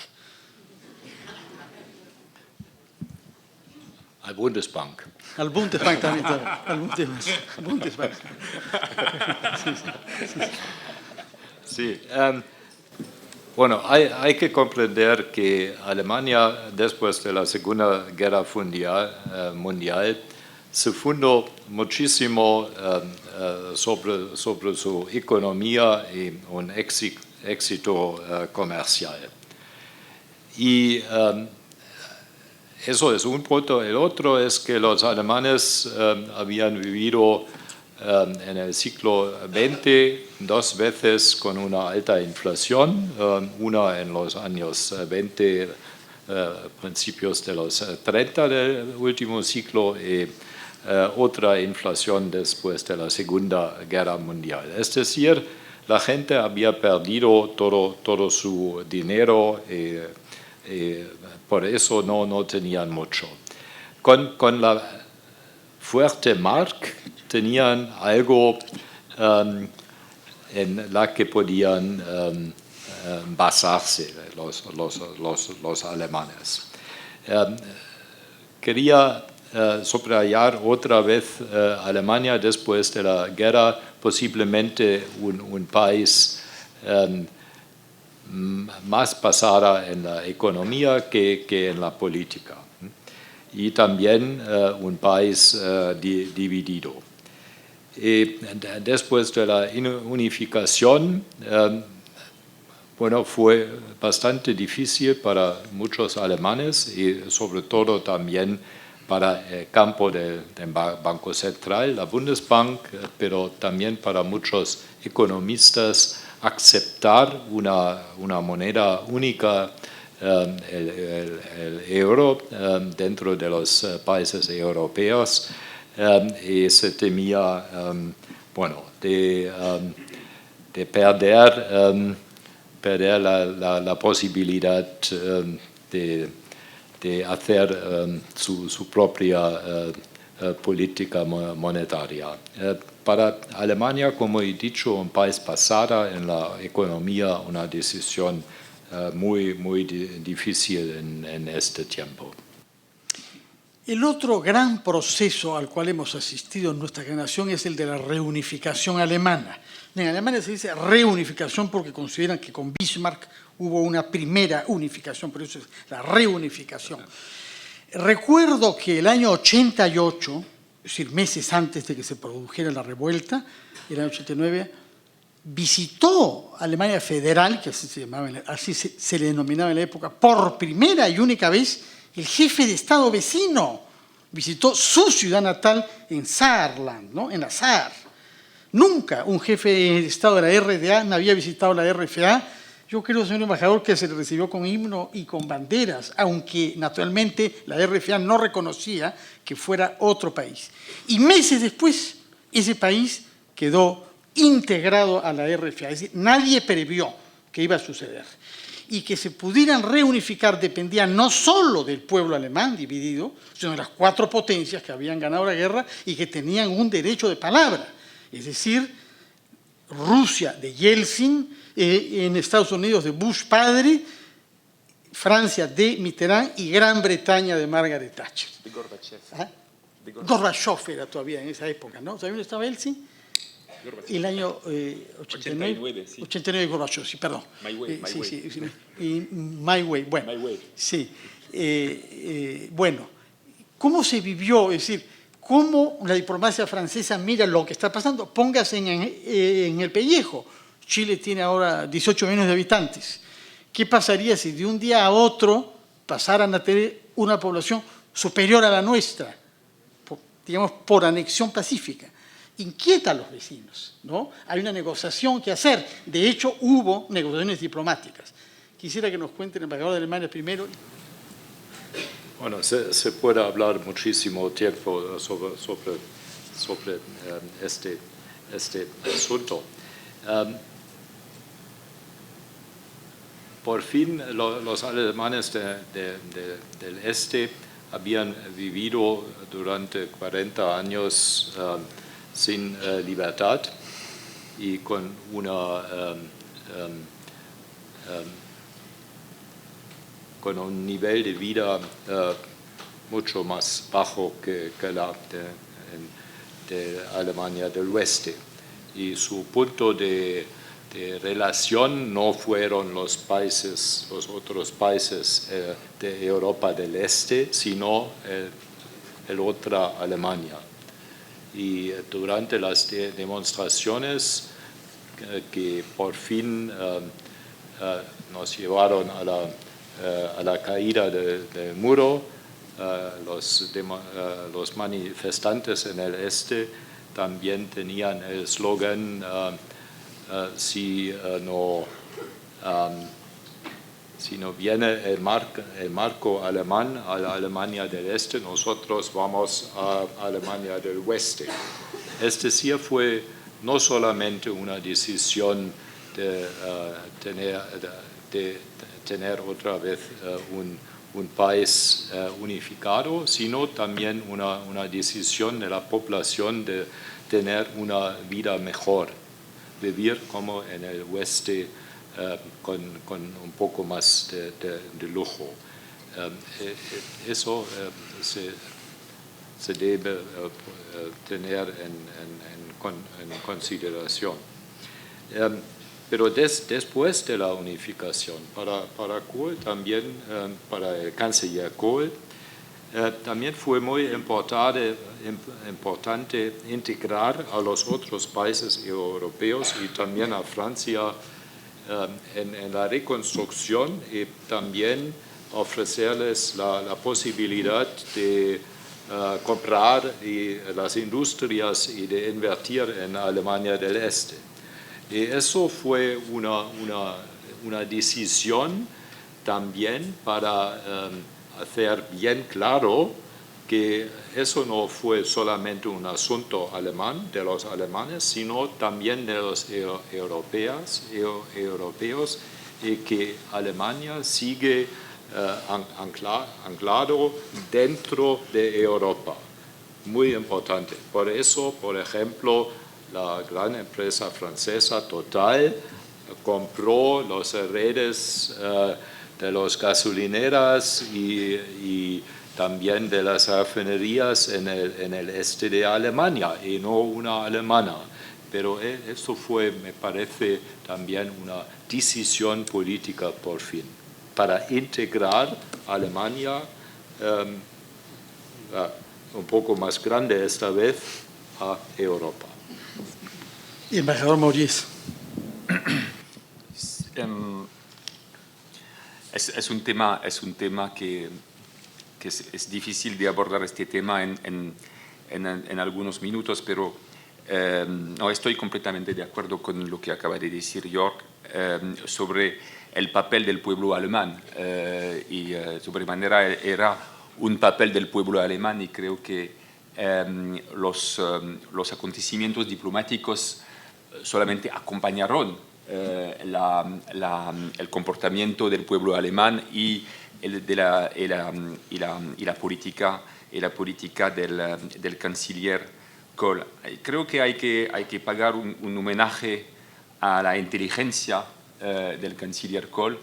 Al Bundesbank. Al Bundesbank también. Al Bundesbank. Sí, Bueno, hay que comprender que Alemania, después de la Segunda Guerra Mundial, se fundó muchísimo sobre su economía y un éxito comercial. Y eso es un punto. El otro es que los alemanes habían vivido en el siglo XX 2 veces con una alta inflación, una en los años 20, principios de los 30 del último siglo, y otra inflación después de la Segunda Guerra Mundial. Es decir, la gente había perdido todo su dinero y por eso no tenían mucho. Con la fuerte mark tenían algo en la que podían basarse los alemanes. Quería subrayar otra vez Alemania después de la guerra, posiblemente un país más basada en la economía que en la política, y también un país dividido. Y después de la unificación, bueno, fue bastante difícil para muchos alemanes y sobre todo también para el campo del Banco Central, la Bundesbank, pero también para muchos economistas aceptar una moneda única, el euro, dentro de los países europeos, y se temía, bueno, de perder la posibilidad de hacer su propia política monetaria. Para Alemania, como he dicho, un país basada en la economía, una decisión muy difícil en este tiempo. El otro gran proceso al cual hemos asistido en nuestra generación es el de la reunificación alemana. En Alemania se dice reunificación porque consideran que con Bismarck hubo una primera unificación, por eso es la reunificación. Recuerdo que el año 88, es decir, meses antes de que se produjera la revuelta, el año 89, visitó Alemania Federal, que así se le denominaba en la época, por primera y única vez, el jefe de Estado vecino. Visitó su ciudad natal en Saarland, ¿no? En la Saar. Nunca un jefe de Estado de la RDA no había visitado la RFA. Yo creo, señor embajador, que se le recibió con himno y con banderas, aunque naturalmente la RFA no reconocía que fuera otro país. Y meses después, ese país quedó integrado a la RFA. Es decir, nadie previó que iba a suceder. Y que se pudieran reunificar dependía no solo del pueblo alemán dividido, sino de las 4 potencias que habían ganado la guerra y que tenían un derecho de palabra. Es decir, Rusia de Yeltsin, en Estados Unidos de Bush padre, Francia de Mitterrand y Gran Bretaña de Margaret Thatcher. De Gorbachev. ¿Ah? Gorbachev era todavía en esa época, ¿no? ¿Sabes dónde estaba Yeltsin? El año 89, sí. 89 Gorbachev, sí, perdón. My Way. Sí. Y My Way, bueno. My Way. Sí. Bueno, ¿cómo se vivió? Es decir, ¿cómo la diplomacia francesa mira lo que está pasando? Póngase en el pellejo. Chile tiene ahora 18 millones de habitantes. ¿Qué pasaría si de un día a otro pasaran a tener una población superior a la nuestra? Digamos, por anexión pacífica. Inquieta a los vecinos, ¿no? Hay una negociación que hacer. De hecho, hubo negociaciones diplomáticas. Quisiera que nos cuenten el embajador de Alemania primero. Bueno, se puede hablar muchísimo tiempo sobre este asunto. Por fin los alemanes del este habían vivido durante 40 años sin libertad y con con un nivel de vida mucho más bajo que la de Alemania del Oeste. Y su punto de relación no fueron los otros países de Europa del Este, sino el otra Alemania. Y durante las demostraciones que por fin nos llevaron a la caída del muro, los manifestantes en el este también tenían el eslogan si no viene el marco alemán a la Alemania del Este, nosotros vamos a Alemania del Oeste. Es decir, fue no solamente una decisión de tener otra vez un país unificado, sino también una decisión de la población de tener una vida mejor, vivir como en el oeste con un poco más de lujo. Eso se debe tener en consideración. Pero después de la unificación, para Kohl también, para el canciller Kohl, también fue muy importante integrar a los otros países europeos y también a Francia en la reconstrucción y también ofrecerles la posibilidad de comprar las industrias y de invertir en Alemania del Este. Y eso fue una decisión también para hacer bien claro que eso no fue solamente un asunto alemán, de los alemanes, sino también de los europeos, y que Alemania sigue anclado dentro de Europa. Muy importante. Por eso, por ejemplo, la gran empresa francesa Total compró las redes de las gasolineras y también de las refinerías en el este de Alemania y no una alemana. Pero eso fue, me parece, también una decisión política por fin, para integrar a Alemania un poco más grande esta vez a Europa. Embajador Maurice. Es un tema que es difícil de abordar este tema en algunos minutos, pero no estoy completamente de acuerdo con lo que acaba de decir Jörg sobre el papel del pueblo alemán. Y sobremanera era un papel del pueblo alemán y creo que los acontecimientos diplomáticos solamente acompañaron el comportamiento del pueblo alemán y la política del canciller Kohl. Creo que hay que pagar un homenaje a la inteligencia del canciller Kohl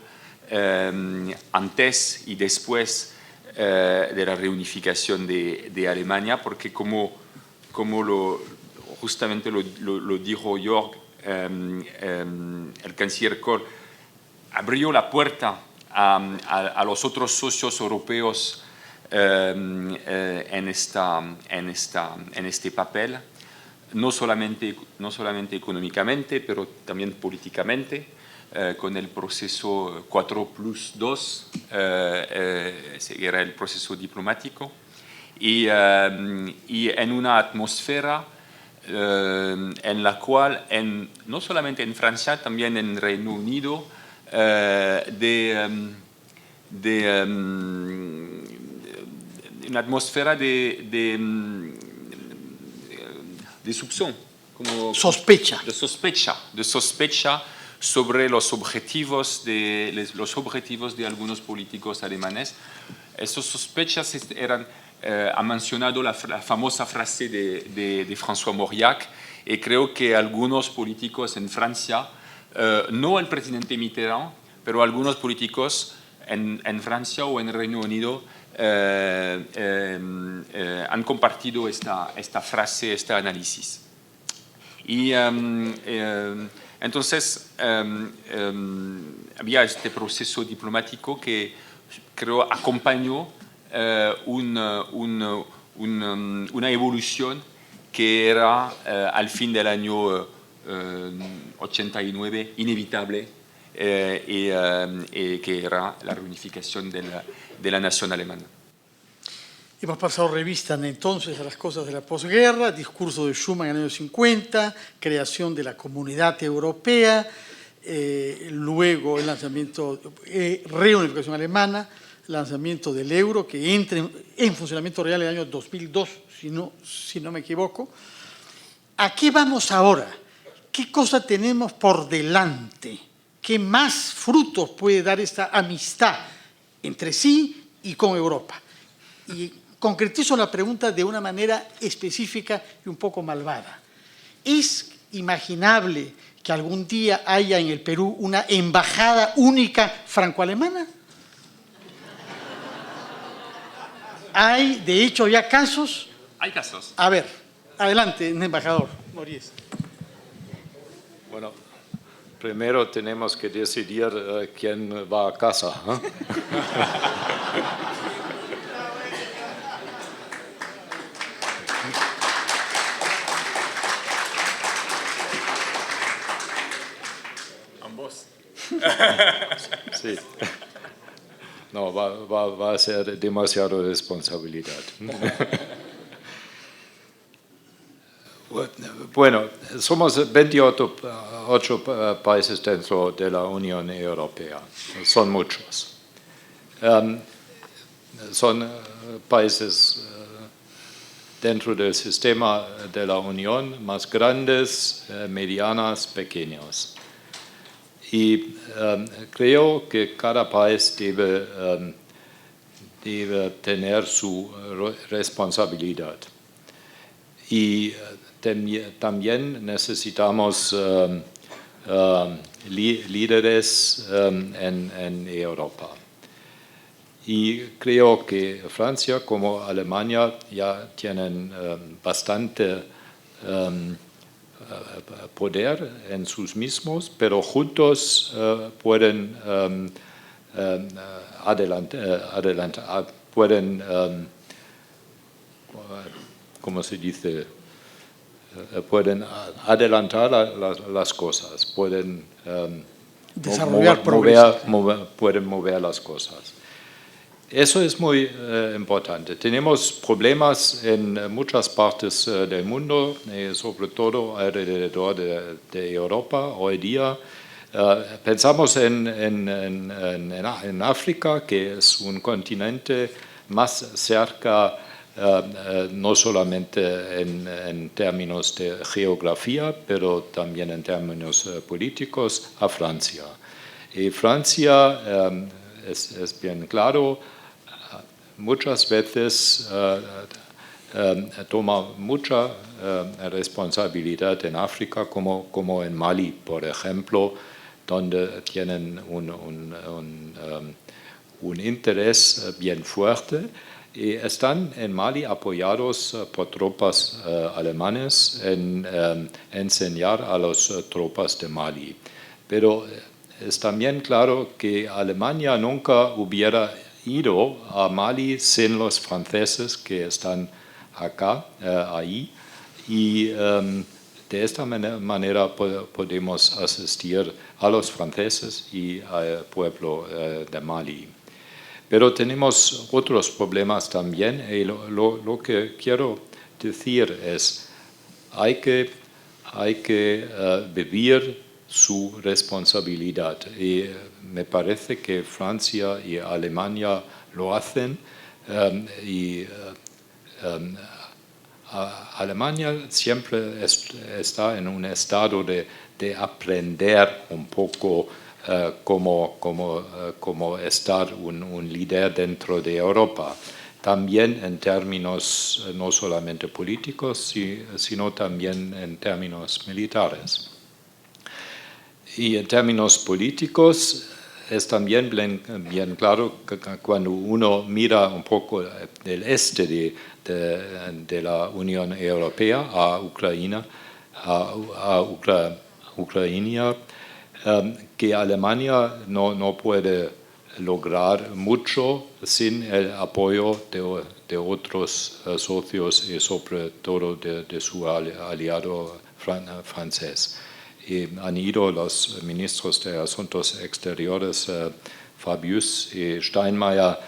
antes y después de la reunificación de Alemania, porque como justamente lo dijo Jörg, el canciller Kohl abrió la puerta a los otros socios europeos en este papel, no solamente económicamente, pero también políticamente, con el proceso 4+2, era el proceso diplomático, y en una atmósfera en la cual, no solamente en Francia, también en Reino Unido, una atmósfera de soupçon, como Sospecha. de sospecha sobre los objetivos de algunos políticos alemanes. Esas sospechas eran, ha mencionado la famosa frase de François Mauriac, y creo que algunos políticos en Francia, no el presidente Mitterrand, pero algunos políticos en Francia o en Reino Unido han compartido esta frase, este análisis. Y entonces había este proceso diplomático que creo acompañó una evolución que era al fin del año 89 inevitable y que era la reunificación de la nación alemana. Hemos pasado revista entonces a las cosas de la posguerra, discurso de Schuman en el año 50, creación de la Comunidad Europea, luego el lanzamiento, reunificación alemana, lanzamiento del euro, que entra en funcionamiento real en el año 2002, si no me equivoco. ¿A qué vamos ahora? ¿Qué cosa tenemos por delante? ¿Qué más frutos puede dar esta amistad entre sí y con Europa? Y concretizo la pregunta de una manera específica y un poco malvada. ¿Es imaginable que algún día haya en el Perú una embajada única franco-alemana? ¿Hay, de hecho, ya casos? Hay casos. A ver, adelante, embajador Mories. Bueno, primero tenemos que decidir quién va a casa. Ambos. Sí. No, va a ser demasiada responsabilidad. Bueno, somos 28 países dentro de la Unión Europea. Son muchos. Son países dentro del sistema de la Unión más grandes, medianas, pequeños. Y creo que cada país debe tener su responsabilidad. Y también necesitamos líderes en Europa. Y creo que Francia como Alemania ya tienen bastante poder en sus mismos, pero juntos pueden pueden, ¿cómo se dice? Pueden adelantar las cosas, pueden desarrollar pueden mover las cosas. Eso es muy importante. Tenemos problemas en muchas partes del mundo, sobre todo alrededor de Europa hoy día. Pensamos en África, que es un continente más cerca, no solamente en términos de geografía, pero también en términos políticos, a Francia. Y Francia, es bien claro, muchas veces toma mucha responsabilidad en África, como en Mali, por ejemplo, donde tienen un interés bien fuerte y están en Mali apoyados por tropas alemanes en enseñar a las tropas de Mali. Pero es también claro que Alemania nunca hubiera ido a Mali sin los franceses que están ahí, y de esta manera podemos asistir a los franceses y al pueblo de Mali. Pero tenemos otros problemas también, y lo que quiero decir es hay que vivir su responsabilidad, y me parece que Francia y Alemania lo hacen, y Alemania siempre está en un estado de aprender un poco cómo estar un líder dentro de Europa, también en términos no solamente políticos, sino también en términos militares. Y en términos políticos es también bien claro que cuando uno mira un poco del este de la Unión Europea a Ucrania, Ucrania, que Alemania no puede lograr mucho sin el apoyo de otros socios y sobre todo de su aliado francés. Y han ido los ministros de Asuntos Exteriores, Fabius y Steinmeier,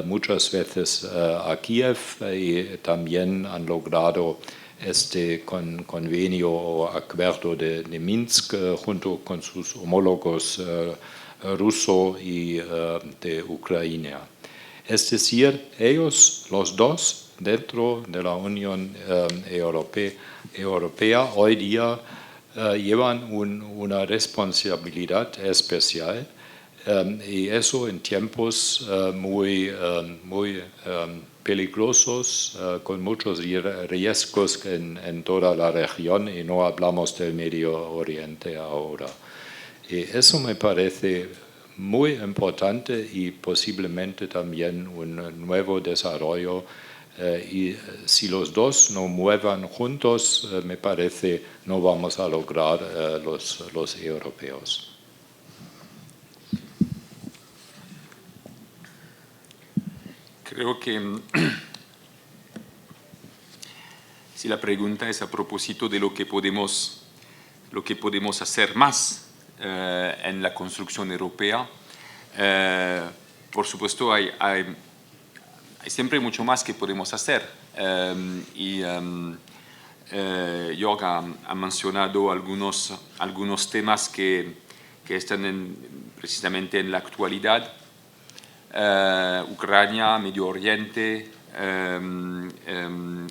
muchas veces a Kiev y también han logrado este convenio o acuerdo de Minsk junto con sus homólogos ruso y de Ucrania. Es decir, ellos, los dos, dentro de la Unión Europea, hoy día llevan una responsabilidad especial y eso en tiempos muy peligrosos, con muchos riesgos en toda la región, y no hablamos del Medio Oriente ahora. Y eso me parece muy importante y posiblemente también un nuevo desarrollo. Y si los dos no muevan juntos, me parece no vamos a lograr los europeos. Creo que si la pregunta es a propósito de lo que podemos hacer más en la construcción europea, por supuesto hay siempre mucho más que podemos hacer. Jörg ha mencionado algunos temas que están precisamente en la actualidad. Ucrania, Medio Oriente,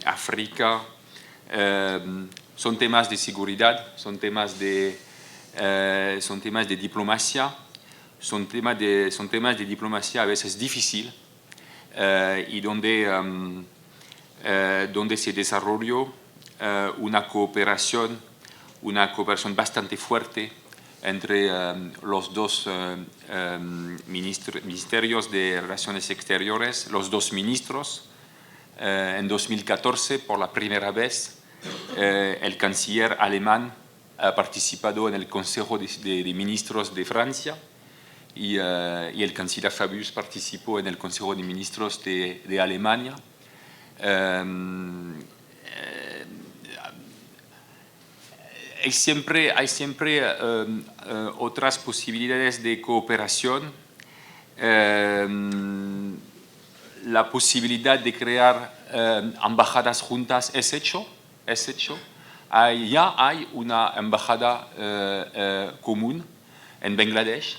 África, son temas de seguridad, son temas de diplomacia, son temas de diplomacia a veces difícil y donde se desarrolló una cooperación bastante fuerte entre los dos ministerios de Relaciones Exteriores, los dos ministros. En 2014, por la primera vez, el canciller alemán ha participado en el Consejo de Ministros de Francia y el canciller Fabius participó en el Consejo de Ministros de Alemania. Hay siempre otras posibilidades de cooperación. La posibilidad de crear embajadas juntas es hecho. Ya hay una embajada común en Bangladesh.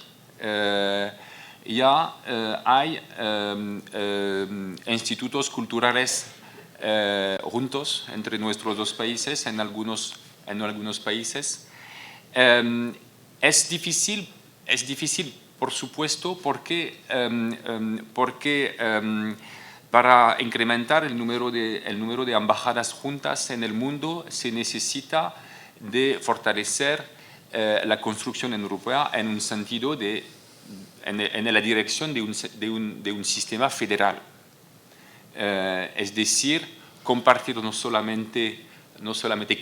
Ya hay institutos culturales juntos entre nuestros dos países en algunos países. Es difícil, por supuesto, porque para incrementar el número de embajadas juntas en el mundo se necesita de fortalecer la construcción europea en un sentido en la dirección de un sistema federal. Es decir, compartir no solamente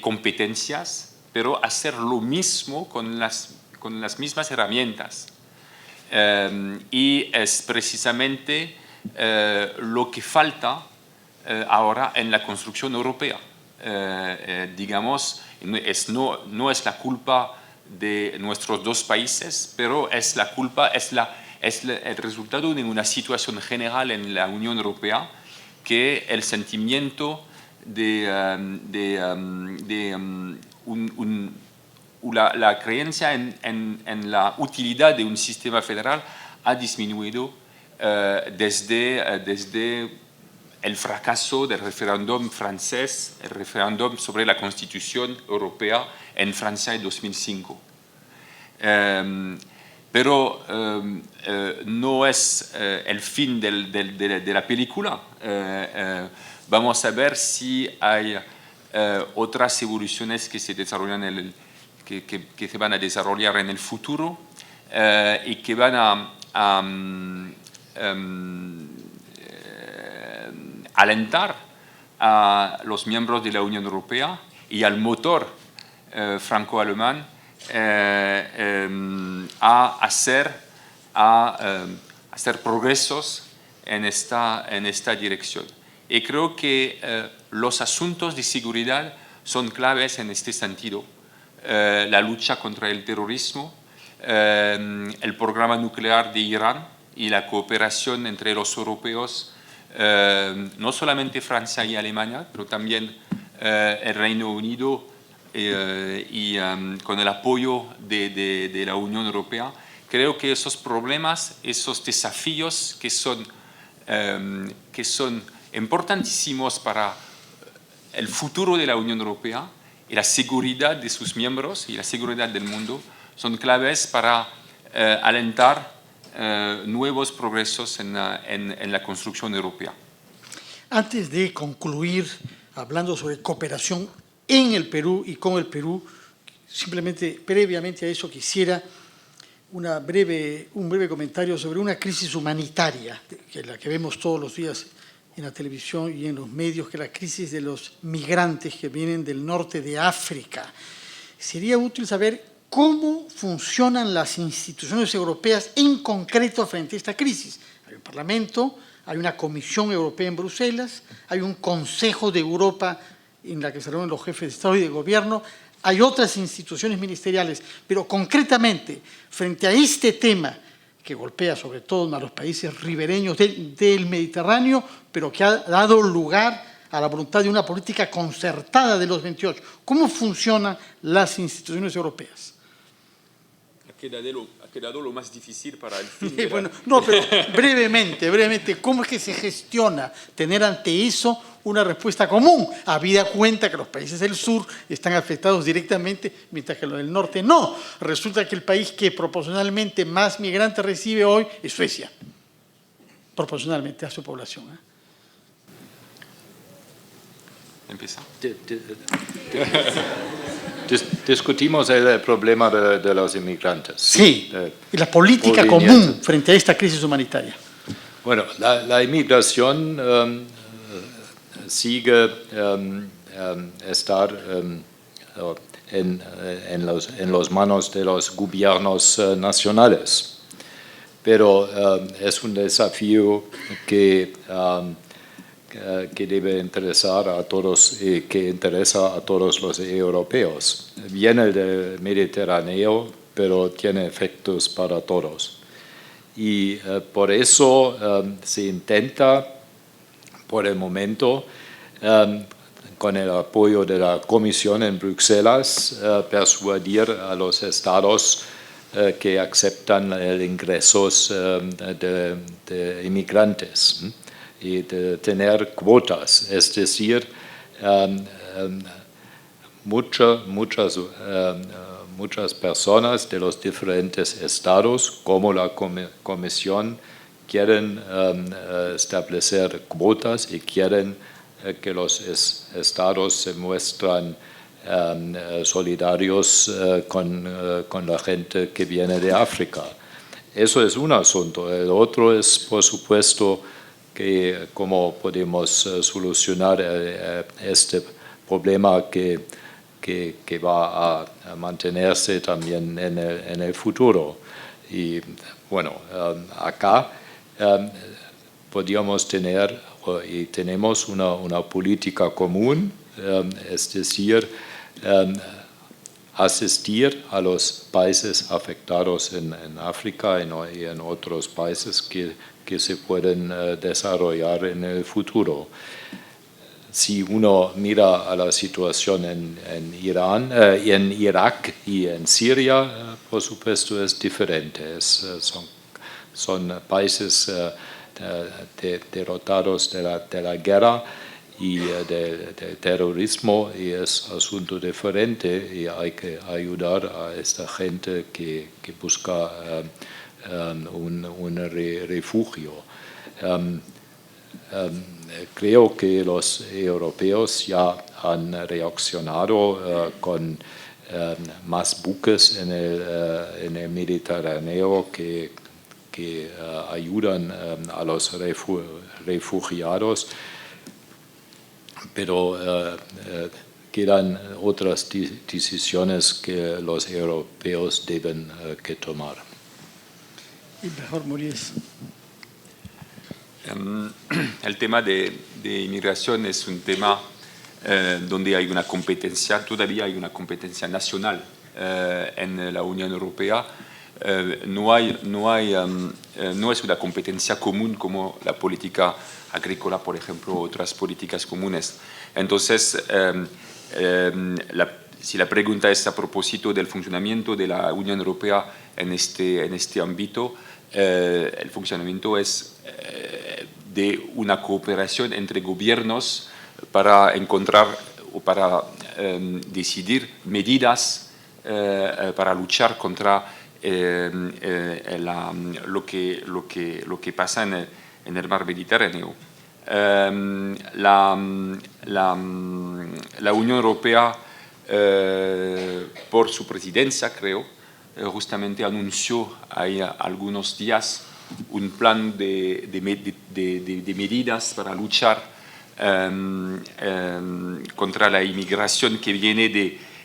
competencias, pero hacer lo mismo con las mismas herramientas. Y es precisamente lo que falta ahora en la construcción europea. Digamos, no es la culpa de nuestros dos países, pero es el resultado de una situación general en la Unión Europea, que el sentimiento la creencia en la utilidad de un sistema federal ha disminuido desde el fracaso del referéndum francés, el referéndum sobre la Constitución Europea en Francia en 2005. Pero no es el fin de la película. Vamos a ver si hay otras evoluciones que se desarrollan que se van a desarrollar en el futuro y que van a alentar a los miembros de la Unión Europea y al motor franco-alemán a hacer progresos en esta dirección. Y creo que los asuntos de seguridad son claves en este sentido. La lucha contra el terrorismo, el programa nuclear de Irán y la cooperación entre los europeos, no solamente Francia y Alemania, pero también el Reino Unido y con el apoyo de la Unión Europea. Creo que esos problemas, esos desafíos que son importantísimos para el futuro de la Unión Europea y la seguridad de sus miembros y la seguridad del mundo, son claves para alentar nuevos progresos en la construcción europea. Antes de concluir hablando sobre cooperación en el Perú y con el Perú, simplemente previamente a eso quisiera un breve comentario sobre una crisis humanitaria, que es la que vemos todos los días en la televisión y en los medios, que es la crisis de los migrantes que vienen del norte de África. Sería útil saber cómo funcionan las instituciones europeas en concreto frente a esta crisis. Hay un Parlamento, hay una Comisión Europea en Bruselas, hay un Consejo de Europa en la que se reúnen los jefes de Estado y de Gobierno, hay otras instituciones ministeriales, pero concretamente, frente a este tema que golpea sobre todo a los países ribereños del Mediterráneo, pero que ha dado lugar a la voluntad de una política concertada de los 28. ¿Cómo funcionan las instituciones europeas? Ha quedado lo más difícil para el fin. Bueno, no, pero brevemente, ¿cómo es que se gestiona tener ante eso una respuesta común? Habida cuenta que los países del sur están afectados directamente, mientras que los del norte no. Resulta que el país que proporcionalmente más migrantes recibe hoy es Suecia, proporcionalmente a su población. Empieza. Discutimos el problema de los inmigrantes. Sí, y la política común frente a esta crisis humanitaria. Bueno, la inmigración sigue estar en las manos de los gobiernos nacionales, pero es un desafío que debe interesar a todos y que interesa a todos los europeos. Viene del Mediterráneo, pero tiene efectos para todos. Y por eso se intenta, por el momento, con el apoyo de la Comisión en Bruselas, persuadir a los estados que aceptan el ingreso de inmigrantes y de tener cuotas, es decir, muchas personas de los diferentes estados, como la Comisión, quieren establecer cuotas y quieren que los estados se muestran solidarios con la gente que viene de África. Eso es un asunto. El otro es, por supuesto, que cómo podemos solucionar este problema que va a mantenerse también en el futuro. Y bueno, acá podríamos tener y tenemos una política común, es decir, asistir a los países afectados en África y en otros países que se pueden desarrollar en el futuro. Si uno mira a la situación en Irán, en Irak y en Siria, por supuesto es diferente. Son países derrotados de la guerra y del terrorismo, y es asunto diferente y hay que ayudar a esta gente que busca un refugio. Creo que los europeos ya han reaccionado con más buques en el Mediterráneo que ayudan a los refugiados, pero quedan otras decisiones que los europeos deben que tomar. Embajador Mories. El tema de inmigración es un tema donde hay una competencia, todavía hay una competencia nacional en la Unión Europea. No es una competencia común como la política agrícola, por ejemplo, otras políticas comunes. Entonces, si la pregunta es a propósito del funcionamiento de la Unión Europea en este ámbito, el funcionamiento es de una cooperación entre gobiernos para encontrar o para decidir medidas para luchar contra lo que pasa en el mar Mediterráneo. La Unión Europea, por su presidencia, creo, justamente anunció hay algunos días un plan de medidas para luchar contra la inmigración que viene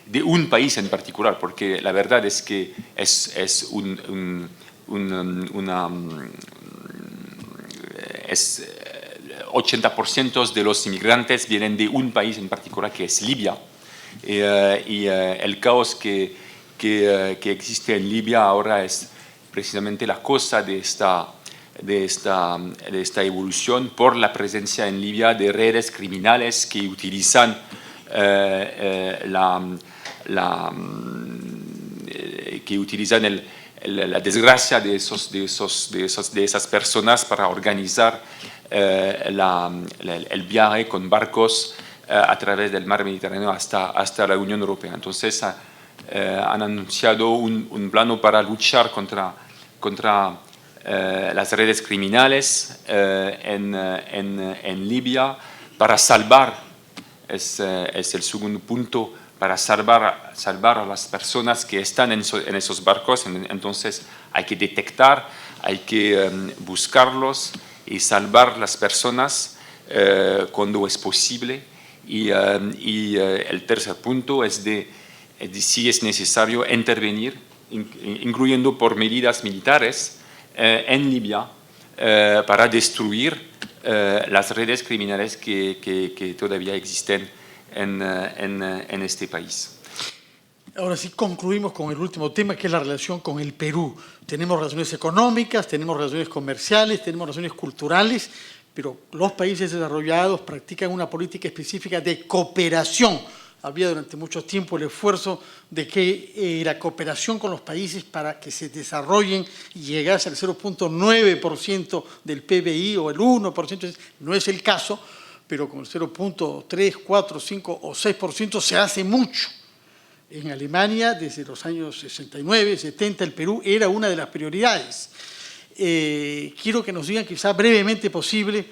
de un país en particular, porque la verdad es que es 80% de los inmigrantes vienen de un país en particular, que es Libia. Y el caos que existe en Libia ahora es precisamente la causa de esta evolución, por la presencia en Libia de redes criminales que utilizan la desgracia de esas personas para organizar el viaje con barcos a través del mar Mediterráneo hasta la Unión Europea. Entonces han anunciado un plano para luchar contra las redes criminales en Libia, para salvar, es el segundo punto, para salvar a las personas que están en esos barcos. Entonces hay que detectar, hay que buscarlos y salvar las personas cuando es posible. Y el tercer punto es de si es necesario intervenir, incluyendo por medidas militares en Libia, para destruir las redes criminales que todavía existen en este país. Ahora sí concluimos con el último tema, que es la relación con el Perú. Tenemos relaciones económicas, tenemos relaciones comerciales, tenemos relaciones culturales, pero los países desarrollados practican una política específica de cooperación. Había durante mucho tiempo el esfuerzo de que la cooperación con los países para que se desarrollen y llegase al 0.9% del PBI o el 1%, no es el caso, pero con el 0.3, 4, 5 o 6% se hace mucho. En Alemania, desde los años 69, 70, el Perú era una de las prioridades. Quiero que nos digan, quizá brevemente posible,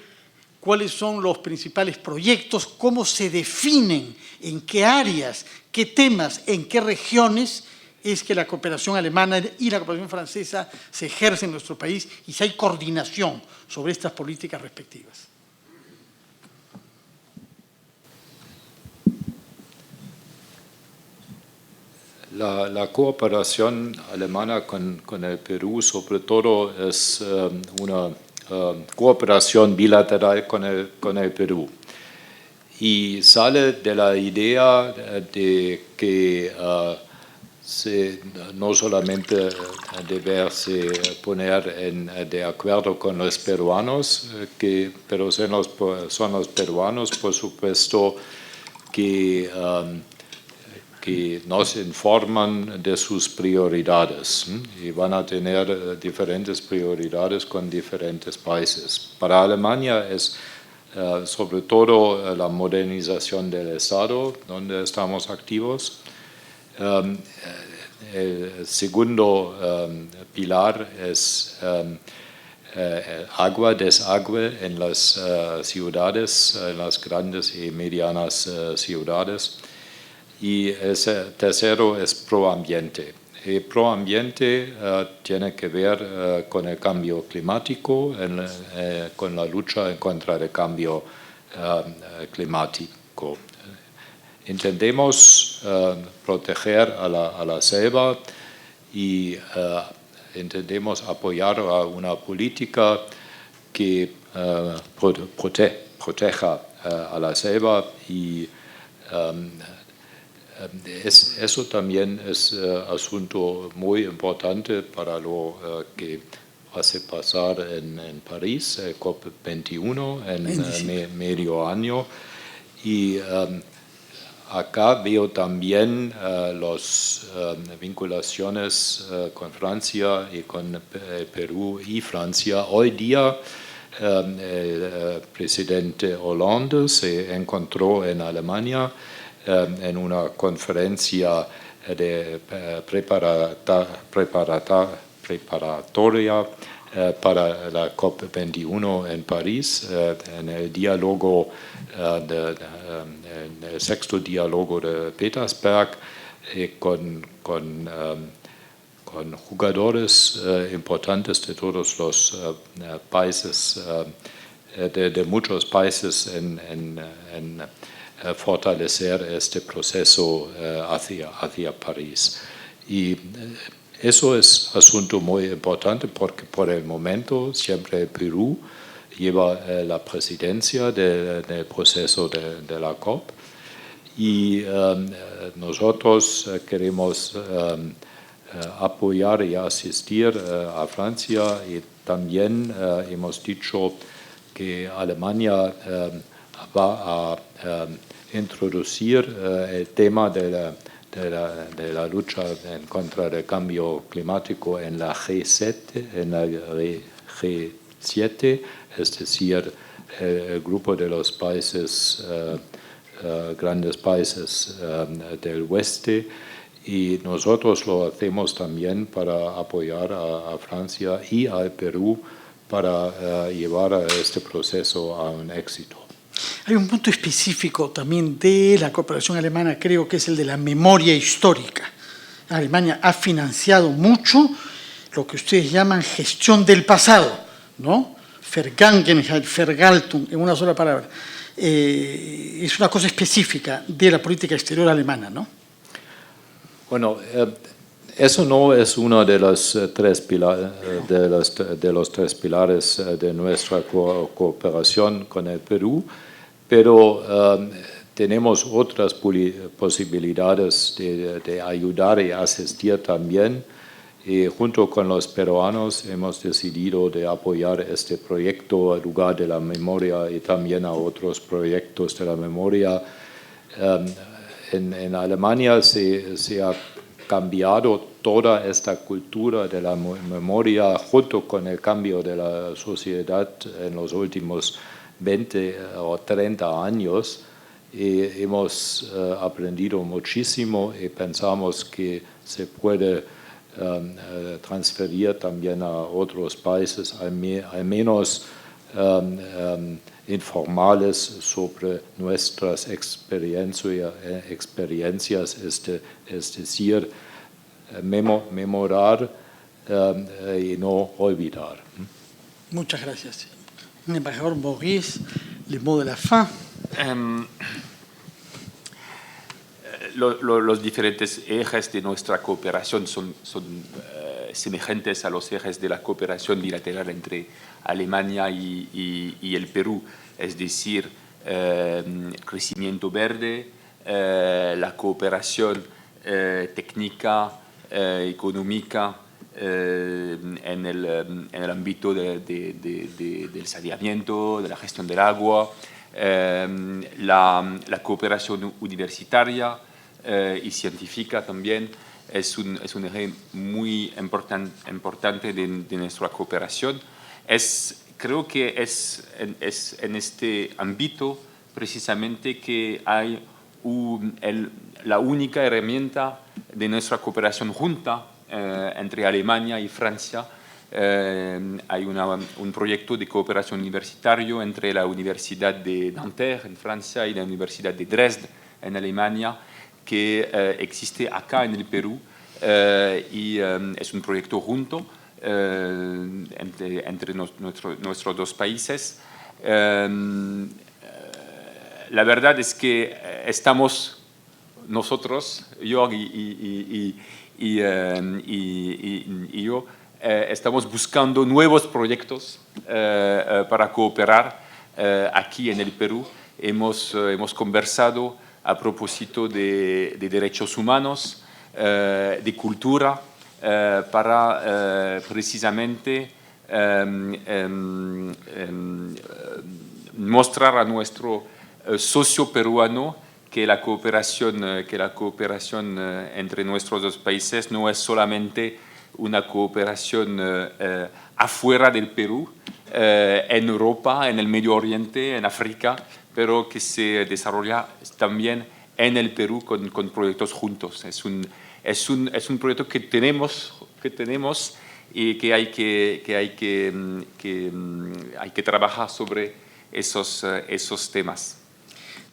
cuáles son los principales proyectos, cómo se definen, en qué áreas, qué temas, en qué regiones es que la cooperación alemana y la cooperación francesa se ejerce en nuestro país y si hay coordinación sobre estas políticas respectivas. La cooperación alemana con el Perú, sobre todo, es una cooperación bilateral con el Perú. Y sale de la idea de que no solamente deberse poner de acuerdo con los peruanos, pero son los peruanos, por supuesto, que nos informan de sus prioridades y van a tener diferentes prioridades con diferentes países. Para Alemania es sobre todo la modernización del Estado, donde estamos activos. El segundo pilar es agua, desagüe en las ciudades, en las grandes y medianas ciudades. Y el tercero es proambiente. El proambiente tiene que ver con el cambio climático, con la lucha contra el cambio climático. Entendemos proteger a la selva y entendemos apoyar a una política que proteja a la selva y eso también es asunto muy importante para lo que hace pasar en París, COP21, en medio año. Y acá veo también las vinculaciones con Francia y con Perú y Francia. Hoy día el presidente Hollande se encontró en Alemania en una conferencia de preparatoria para la COP21 en París, en el diálogo, en el sexto diálogo de Petersberg, con jugadores importantes de todos los países, de muchos países en fortalecer este proceso hacia París. Y eso es asunto muy importante porque por el momento siempre Perú lleva la presidencia del proceso de la COP y nosotros queremos apoyar y asistir a Francia y también hemos dicho que Alemania va a introducir el tema de la lucha en contra del cambio climático en la G7, es decir, el grupo de los países, grandes países del oeste, y nosotros lo hacemos también para apoyar a Francia y al Perú para llevar a este proceso a un éxito. Hay un punto específico también de la cooperación alemana, creo que es el de la memoria histórica. Alemania ha financiado mucho lo que ustedes llaman gestión del pasado, ¿no? Vergangenheit, Vergeltung, en una sola palabra. Es una cosa específica de la política exterior alemana, ¿no? Bueno, eso no es uno de los tres pilares de nuestra cooperación con el Perú, pero tenemos otras posibilidades de ayudar y asistir también. Y junto con los peruanos hemos decidido de apoyar este proyecto al lugar de la memoria y también a otros proyectos de la memoria. En Alemania se ha cambiado toda esta cultura de la memoria junto con el cambio de la sociedad en los últimos 20 o 30 años. Y hemos aprendido muchísimo y pensamos que se puede transferir también a otros países, al menos informales sobre nuestras experiencias, es decir, memorar y no olvidar. Muchas gracias. Embajador Maurice, le mot de la fin. Los diferentes ejes de nuestra cooperación son semejantes a los ejes de la cooperación bilateral entre Alemania y el Perú, es decir, crecimiento verde, la cooperación técnica, económica, en el ámbito del saneamiento, de la gestión del agua, la cooperación universitaria y científica también es un eje muy importante de nuestra cooperación. Creo que es en este ámbito precisamente que hay la única herramienta de nuestra cooperación junta entre Alemania y Francia. Hay un proyecto de cooperación universitario entre la Universidad de Nanterre en Francia y la Universidad de Dresde en Alemania, que existe acá en el Perú y es un proyecto junto entre nuestros dos países. La verdad es que estamos nosotros, Jörg y yo, estamos buscando nuevos proyectos para cooperar aquí en el Perú. Hemos conversado a propósito de derechos humanos, de cultura, para precisamente mostrar a nuestro socio peruano que la cooperación entre nuestros dos países no es solamente una cooperación afuera del Perú, en Europa, en el Medio Oriente, en África, pero que se desarrolla también en el Perú con proyectos juntos. Es un proyecto que tenemos y que hay que trabajar sobre esos temas.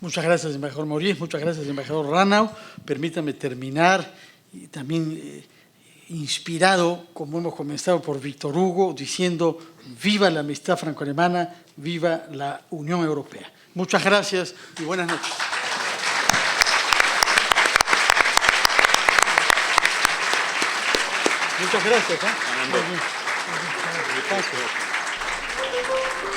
Muchas gracias, embajador Maurice, muchas gracias, embajador Ranau. Permítame terminar y también inspirado, como hemos comenzado, por Víctor Hugo, diciendo viva la amistad franco-alemana, viva la Unión Europea. Muchas gracias y buenas noches. Muchas gracias. Muy bien.